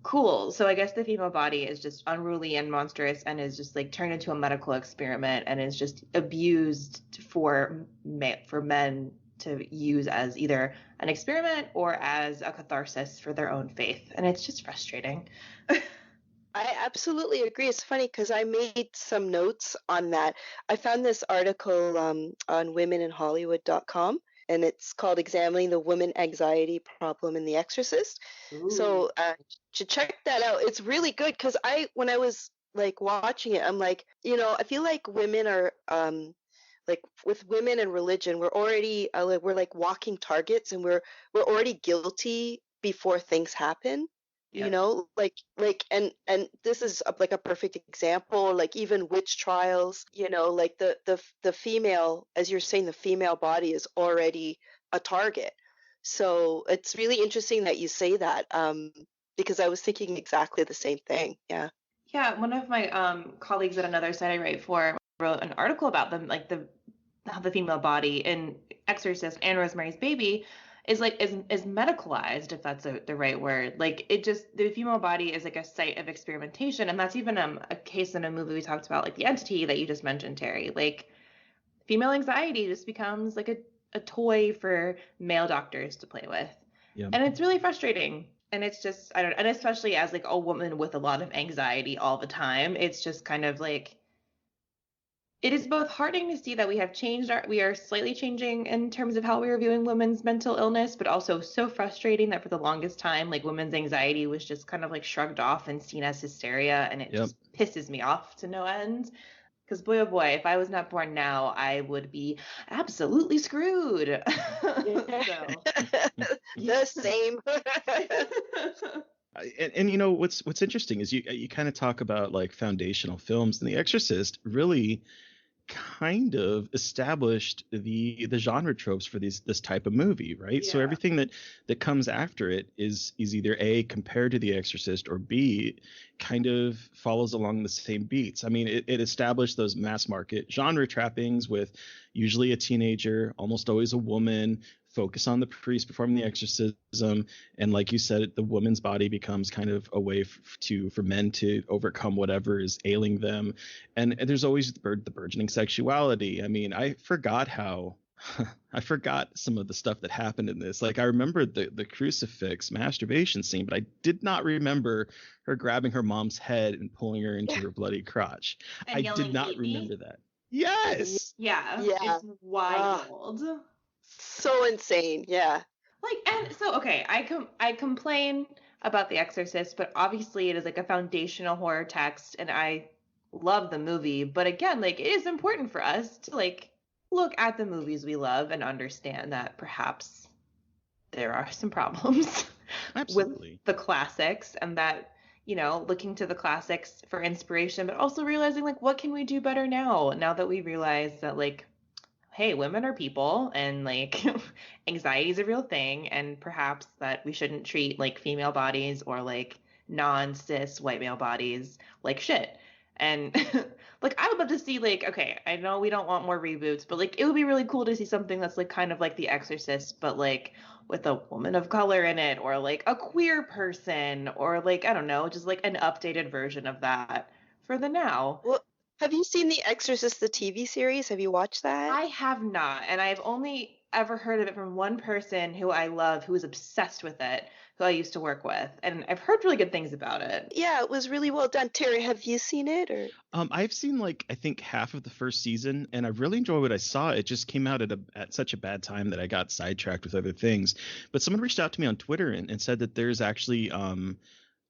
cool. So I guess the female body is just unruly and monstrous and is just like turned into a medical experiment and is just abused for men to use as either an experiment or as a catharsis for their own faith. And it's just frustrating. I absolutely agree. It's funny because I made some notes on that. I found this article on womeninhollywood.com, and it's called Examining the Woman Anxiety Problem in The Exorcist. Ooh. So to check that out, it's really good because when I was like watching it, I'm like, I feel like women are like with women and religion, we're already we're like walking targets, and we're already guilty before things happen. Yep. And this is like a perfect example, like even witch trials, like the female, as you're saying, the female body is already a target. So it's really interesting that you say that, because I was thinking exactly the same thing. Yeah. Yeah. One of my colleagues at another site I write for wrote an article about them, like how the female body in Exorcist and Rosemary's Baby is medicalized, if that's the right word. Like the female body is like a site of experimentation, and that's even a case in a movie we talked about, like The Entity that you just mentioned, Terry. Like female anxiety just becomes like a toy for male doctors to play with. Yep. And it's really frustrating. And it's just, I don't know, and especially as like a woman with a lot of anxiety all the time, it's just kind of like, it is both heartening to see that we are slightly changing in terms of how we are viewing women's mental illness, but also so frustrating that for the longest time, like women's anxiety was just kind of like shrugged off and seen as hysteria, and it just pisses me off to no end. Because boy, oh boy, if I was not born now, I would be absolutely screwed. The same. And what's interesting is you kind of talk about like foundational films, and The Exorcist really kind of established the genre tropes for this type of movie, right? Yeah. So everything that comes after it is either A, compared to The Exorcist, or B, kind of follows along the same beats. I mean, it established those mass market genre trappings with usually a teenager, almost always a woman, focus on the priest performing the exorcism, and like you said, the woman's body becomes kind of a way for men to overcome whatever is ailing them, and there's always the burgeoning sexuality. I mean, I forgot some of the stuff that happened in this. Like I remember the crucifix masturbation scene, but I did not remember her grabbing her mom's head and pulling her into her bloody crotch. I did not remember that. Yes. Yeah. It's wild. So insane. Yeah. Like, and so, okay, I complain about The Exorcist, but obviously it is like a foundational horror text, and I love the movie. But again, like, it is important for us to like look at the movies we love and understand that perhaps there are some problems with the classics, and that, looking to the classics for inspiration, but also realizing like, what can we do better now that we realize that like hey, women are people and like anxiety is a real thing, and perhaps that we shouldn't treat like female bodies or like non-cis white male bodies like shit. And like I would love to see like, okay, I know we don't want more reboots, but like it would be really cool to see something that's like kind of like The Exorcist, but like with a woman of color in it, or like a queer person, or like I don't know, just like an updated version of that for the now. Well, have you seen The Exorcist, the TV series? Have you watched that? I have not, and I've only ever heard of it from one person who I love, who is obsessed with it, who I used to work with, and I've heard really good things about it. Yeah, it was really well done. Terry, have you seen it or? I've seen like I think half of the first season, and I really enjoyed what I saw. It just came out at such a bad time that I got sidetracked with other things. But someone reached out to me on Twitter and said that there's actually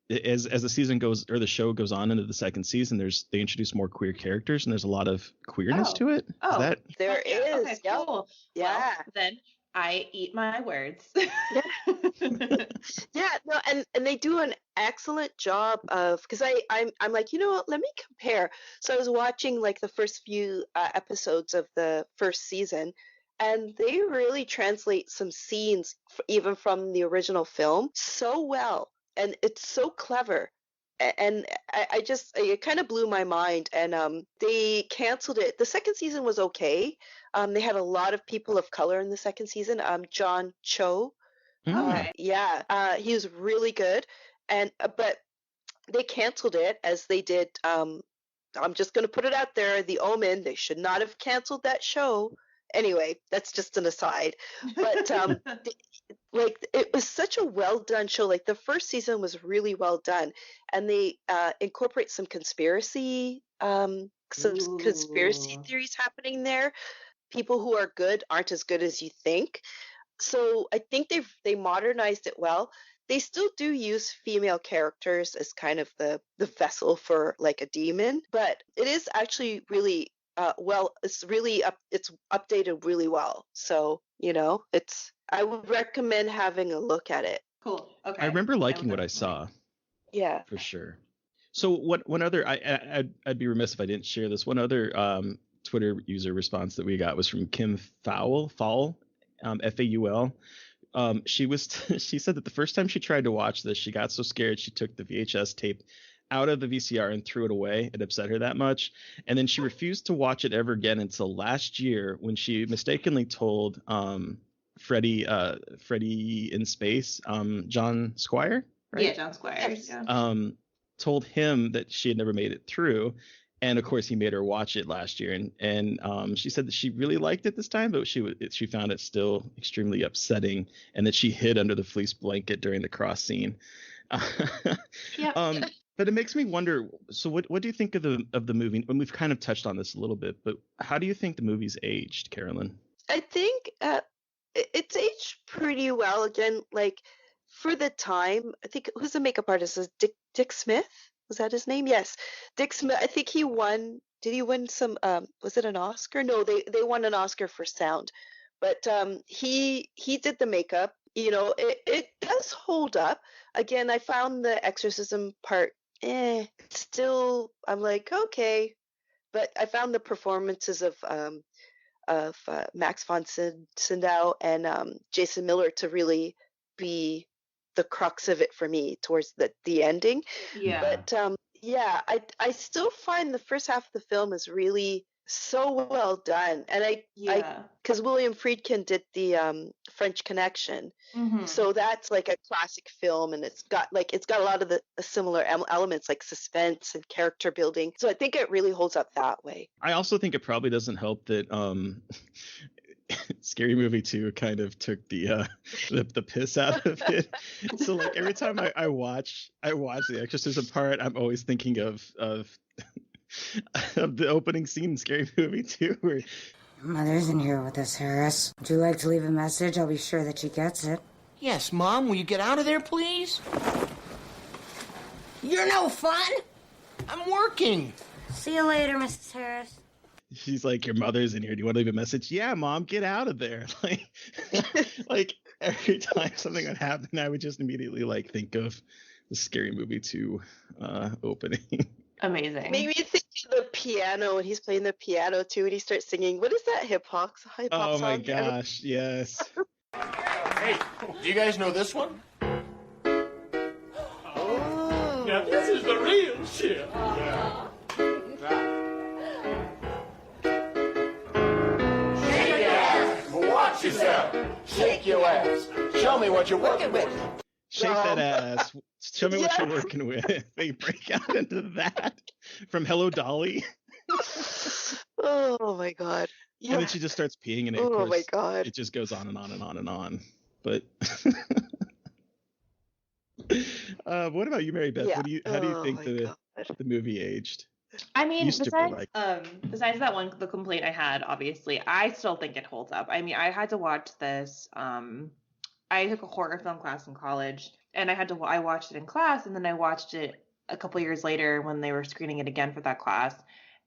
as the season goes, or the show goes on into the second season, they introduce more queer characters, and there's a lot of queerness to it. Oh, is that There is. Okay, Yep. cool. Yeah. Well, then I eat my words. Yeah, no, and they do an excellent job of, because I'm like, you know what, let me compare. So I was watching like the first few episodes of the first season, and they really translate some scenes even from the original film so well, and it's so clever. And it kind of blew my mind. And they canceled it. The second season was okay. They had a lot of people of color in the second season. John Cho. Okay. He was really good. And but they canceled it as they did. I'm just going to put it out there. The Omen. They should not have canceled that show. Anyway, that's just an aside. But like it was such a well done show. Like the first season was really well done, and they incorporate some conspiracy theories happening there. People who are good aren't as good as you think. So I think they modernized it well. They still do use female characters as kind of the vessel for like a demon, but it is actually really it's updated really well. So, I would recommend having a look at it. Cool. Okay. I remember liking what I saw. Yeah. For sure. So one other I'd be remiss if I didn't share this. One other Twitter user response that we got was from Kim Fowl, Faul, Faul. She said that the first time she tried to watch this, she got so scared she took the VHS tape out of the VCR and threw it away. It upset her that much. And then she refused to watch it ever again until last year when she mistakenly told Freddy in Space, John Squire, right? Yeah, John Squire. Yeah. Told him that she had never made it through. And of course he made her watch it last year. And she said that she really liked it this time, but she found it still extremely upsetting, and that she hid under the fleece blanket during the cross scene. Yeah. But it makes me wonder. So, what do you think of the movie? And we've kind of touched on this a little bit, but how do you think the movie's aged, Carolyn? I think it's aged pretty well. Again, like for the time, I think who's the makeup artist? Is Dick Smith? Was that his name? Yes, Dick Smith. I think he won. Did he win some? Was it an Oscar? No, they won an Oscar for sound. But he did the makeup. It does hold up. Again, I found the exorcism part. Still, I'm like, okay, but I found the performances of Max von Sydow and Jason Miller to really be the crux of it for me towards the ending. Yeah. But I still find the first half of the film is really so well done, and because William Friedkin did the French Connection, so that's like a classic film, and it's got a lot of the similar elements like suspense and character building. So I think it really holds up that way. I also think it probably doesn't help that Scary Movie 2 kind of took the piss out of it. So like every time I watch the exorcism part, I'm always thinking of the opening scene in Scary Movie 2 where Mother's in here with us, Harris. Would you like to leave a message? I'll be sure that she gets it. Yes, Mom. Will you get out of there, please? You're no fun! I'm working. See you later, Mrs. Harris. she's like, your mother's in here. Do you want to leave a message? Yeah, Mom, get out of there. Like every time something would happen, I would just immediately think of the Scary Movie 2 opening. Amazing. Made me think the piano, and he's playing the piano too, and he starts singing. What is that hip hop song? Oh my gosh, yes. Hey, do you guys know this one? Oh. Now this is the real shit. Yeah. Shake your ass. Watch yourself. Shake your ass. Show me what you're working with. Shake that ass. Show me what you're working with. They break out into that from Hello Dolly. Oh my god. Yeah. And then she just starts peeing, and oh my god. It just goes on and on and on and on. But what about you, Mary Beth? Yeah. How do you think the movie aged? I mean, Used to be besides that one, the complaint I had, obviously, I still think it holds up. I mean, I had to watch this. I took a horror film class in college, and I watched it in class, and then I watched it a couple years later when they were screening it again for that class.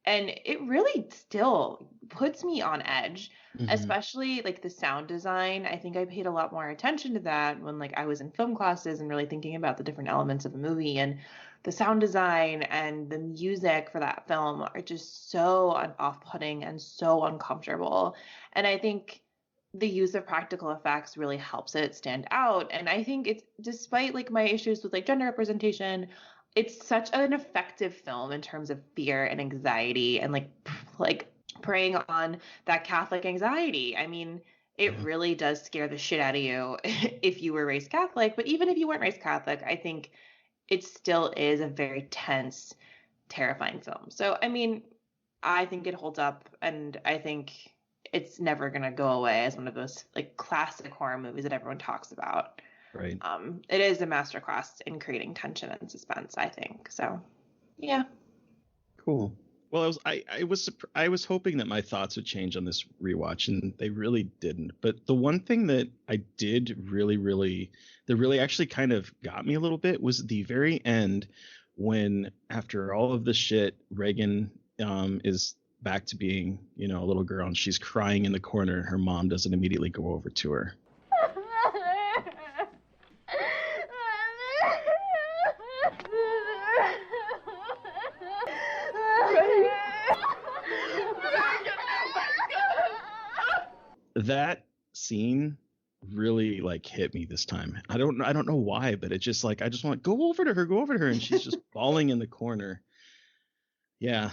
And it really still puts me on edge, especially like the sound design. I think I paid a lot more attention to that when like I was in film classes and really thinking about the different elements of a movie, and the sound design and the music for that film are just so off-putting and so uncomfortable. And I think the use of practical effects really helps it stand out. And I think it's, despite like my issues with like gender representation, it's such an effective film in terms of fear and anxiety and like preying on that Catholic anxiety. I mean, it really does scare the shit out of you if you were raised Catholic, but even if you weren't raised Catholic, I think it still is a very tense, terrifying film. So, I mean, I think it holds up, and I think it's never going to go away as one of those like classic horror movies that everyone talks about. Right. It is a masterclass in creating tension and suspense, I think. So, yeah. Cool. Well, I was hoping that my thoughts would change on this rewatch, and they really didn't. But the one thing that I did really actually kind of got me a little bit was the very end, when after all of this shit, Reagan is back to being, a little girl, and she's crying in the corner, and her mom doesn't immediately go over to her. That scene really like hit me this time. I don't know why, but it just like, I just want go over to her, and she's just bawling in the corner. Yeah.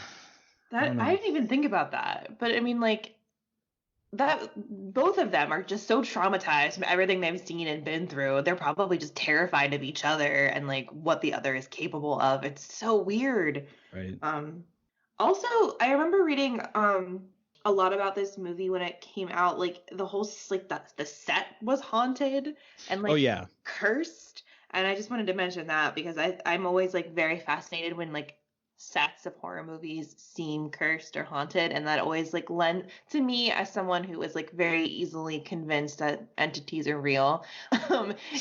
I didn't even think about that. But I mean, like, that both of them are just so traumatized from everything they've seen and been through. They're probably just terrified of each other and like what the other is capable of. It's so weird. Right. Also, I remember reading a lot about this movie when it came out. Like the whole the set was haunted and like cursed. And I just wanted to mention that because I'm always like very fascinated when like sets of horror movies seem cursed or haunted, and that always like lend to me, as someone who is like very easily convinced that entities are real,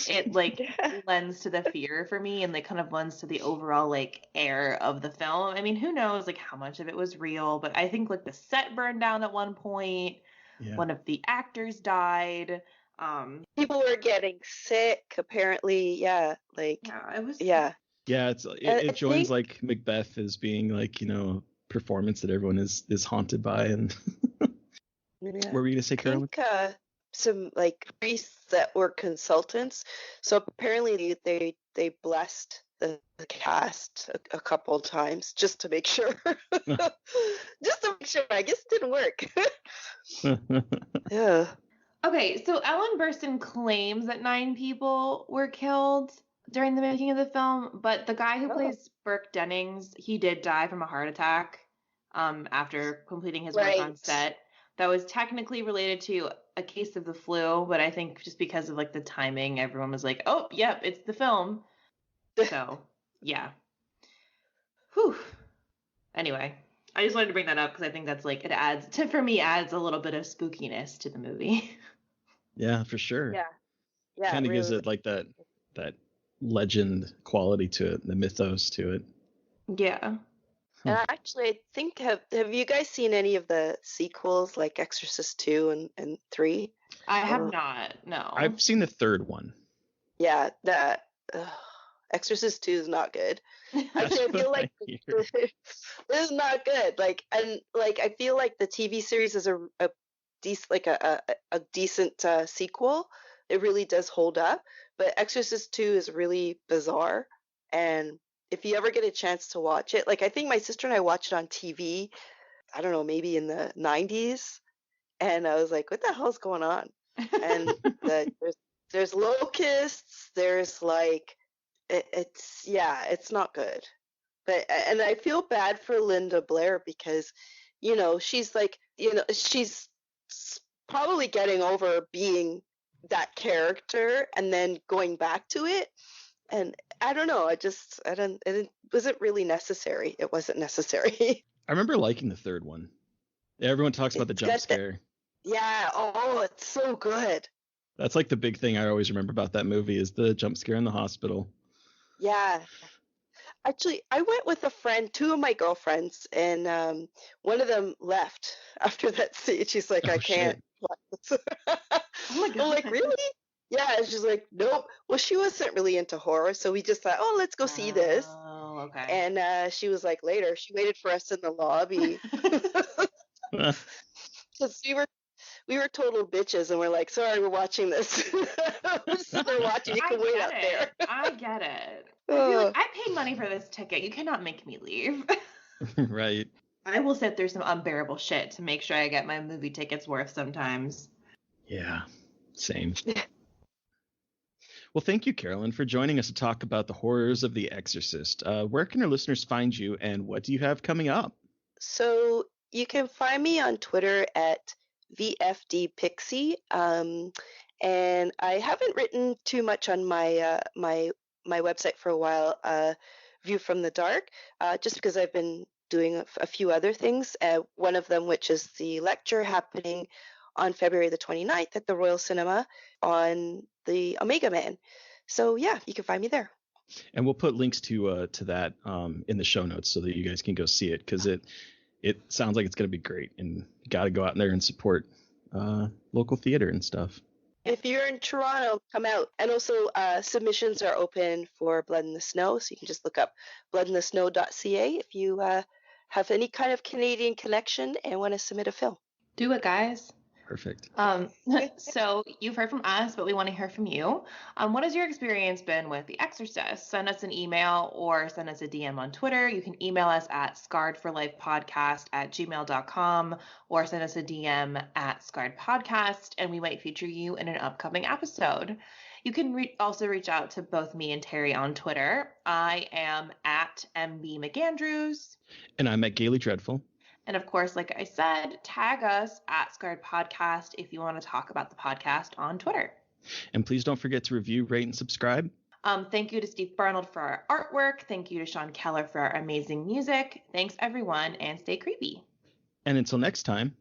it like lends to the fear for me, and like kind of lends to the overall like air of the film. I mean, who knows like how much of it was real, but I think like the set burned down at one point. One of the actors died. People were getting sick apparently. It was Yeah, it joins like Macbeth as being like, performance that everyone is haunted by. And what were you gonna say, Carolyn? I think some like priests that were consultants. So apparently they blessed the cast a couple times just to make sure. Just to make sure. I guess it didn't work. Yeah. Okay, so Ellen Burstyn claims that 9 people were killed during the making of the film, but the guy who plays Burke Dennings, he did die from a heart attack after completing his work on set. That was technically related to a case of the flu, but I think just because of like the timing, everyone was like, "Oh, yep, it's the film." So, yeah. Whew. Anyway, I just wanted to bring that up because I think that's like it adds a little bit of spookiness to the movie. Yeah, for sure. Yeah. Kind of gives it like that legend quality to it, the mythos to it. Yeah. And actually, I think have you guys seen any of the sequels like Exorcist 2 and 3? I have not. No. I've seen the third one. Yeah, Exorcist 2 is not good. I feel like this is not good. Like, and like, I feel like the TV series is a decent sequel. It really does hold up. But Exorcist 2 is really bizarre. And if you ever get a chance to watch it, like, I think my sister and I watched it on TV, I don't know, maybe in the 90s. And I was like, what the hell's going on? And there's locusts, there's like, it's not good. And I feel bad for Linda Blair because, she's like, she's probably getting over being that character and then going back to it. And I don't know, it wasn't really necessary. It wasn't necessary. I remember liking the third one. Everyone talks about the jump scare. Yeah, oh, it's so good. That's like the big thing I always remember about that movie is the jump scare in the hospital. Yeah. Actually, I went with a friend, two of my girlfriends, and one of them left after that scene. She's like, I can't watch this. Oh my God. I'm like, really? Yeah, and she's like, nope. Well, she wasn't really into horror, so we just thought, oh, let's go see this. Oh, okay. And she was like, later. She waited for us in the lobby. Because we were total bitches, and we're like, sorry, we're watching this. We're watching. You can wait out there. I get it. I feel like I paid money for this ticket. You cannot make me leave. Right. I will sit through some unbearable shit to make sure I get my movie tickets worth sometimes. Yeah, same. Well, thank you, Carolyn, for joining us to talk about the horrors of The Exorcist. Where can our listeners find you, and what do you have coming up? So you can find me on Twitter at VFDPixie, and I haven't written too much on my my website for a while, View from the Dark, just because I've been doing a few other things. One of them, which is the lecture happening on February the 29th at the Royal Cinema on the Omega Man. So yeah, you can find me there. And we'll put links to that in the show notes so that you guys can go see it, because it sounds like it's going to be great, and you got to go out there and support local theater and stuff. If you're in Toronto, come out. And also submissions are open for Blood in the Snow, so you can just look up bloodinthesnow.ca if you have any kind of Canadian connection and want to submit a film. Do it, guys. Perfect. So you've heard from us, but we want to hear from you. What has your experience been with The Exorcist? Send us an email or send us a DM on Twitter. You can email us at scarredforlifepodcast@gmail.com or send us a DM at scarredpodcast, and we might feature you in an upcoming episode. You can also reach out to both me and Terry on Twitter. I am at MB McAndrews. And I'm at Gaily Dreadful. And of course, like I said, tag us at Scarred Podcast if you want to talk about the podcast on Twitter. And please don't forget to review, rate, and subscribe. Thank you to Steve Barnold for our artwork. Thank you to Sean Keller for our amazing music. Thanks, everyone, and stay creepy. And until next time.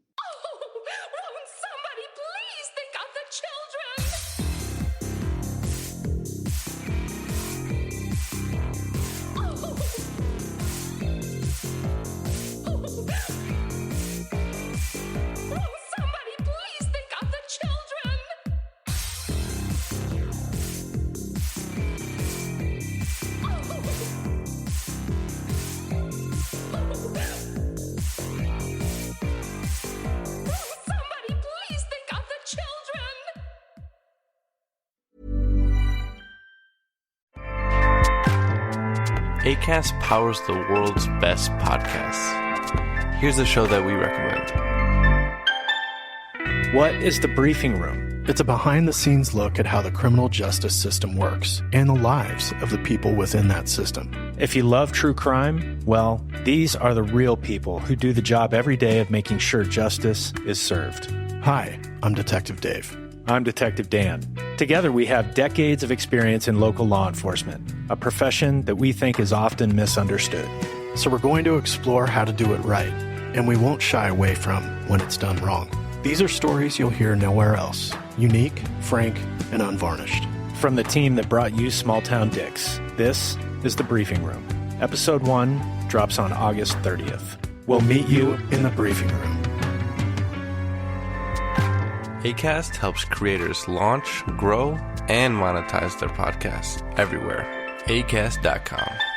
Acast powers the world's best podcasts. Here's a show that we recommend. What is The Briefing Room? It's a behind-the-scenes look at how the criminal justice system works and the lives of the people within that system. If you love true crime, well, these are the real people who do the job every day of making sure justice is served. Hi, I'm Detective Dave. I'm Detective Dan. Together, we have decades of experience in local law enforcement, a profession that we think is often misunderstood. So we're going to explore how to do it right, and we won't shy away from when it's done wrong. These are stories you'll hear nowhere else. Unique, frank, and unvarnished. From the team that brought you Small Town Dicks, this is The Briefing Room. Episode 1 drops on August 30th. We'll meet you in the briefing room. Acast helps creators launch, grow, and monetize their podcasts everywhere. acast.com.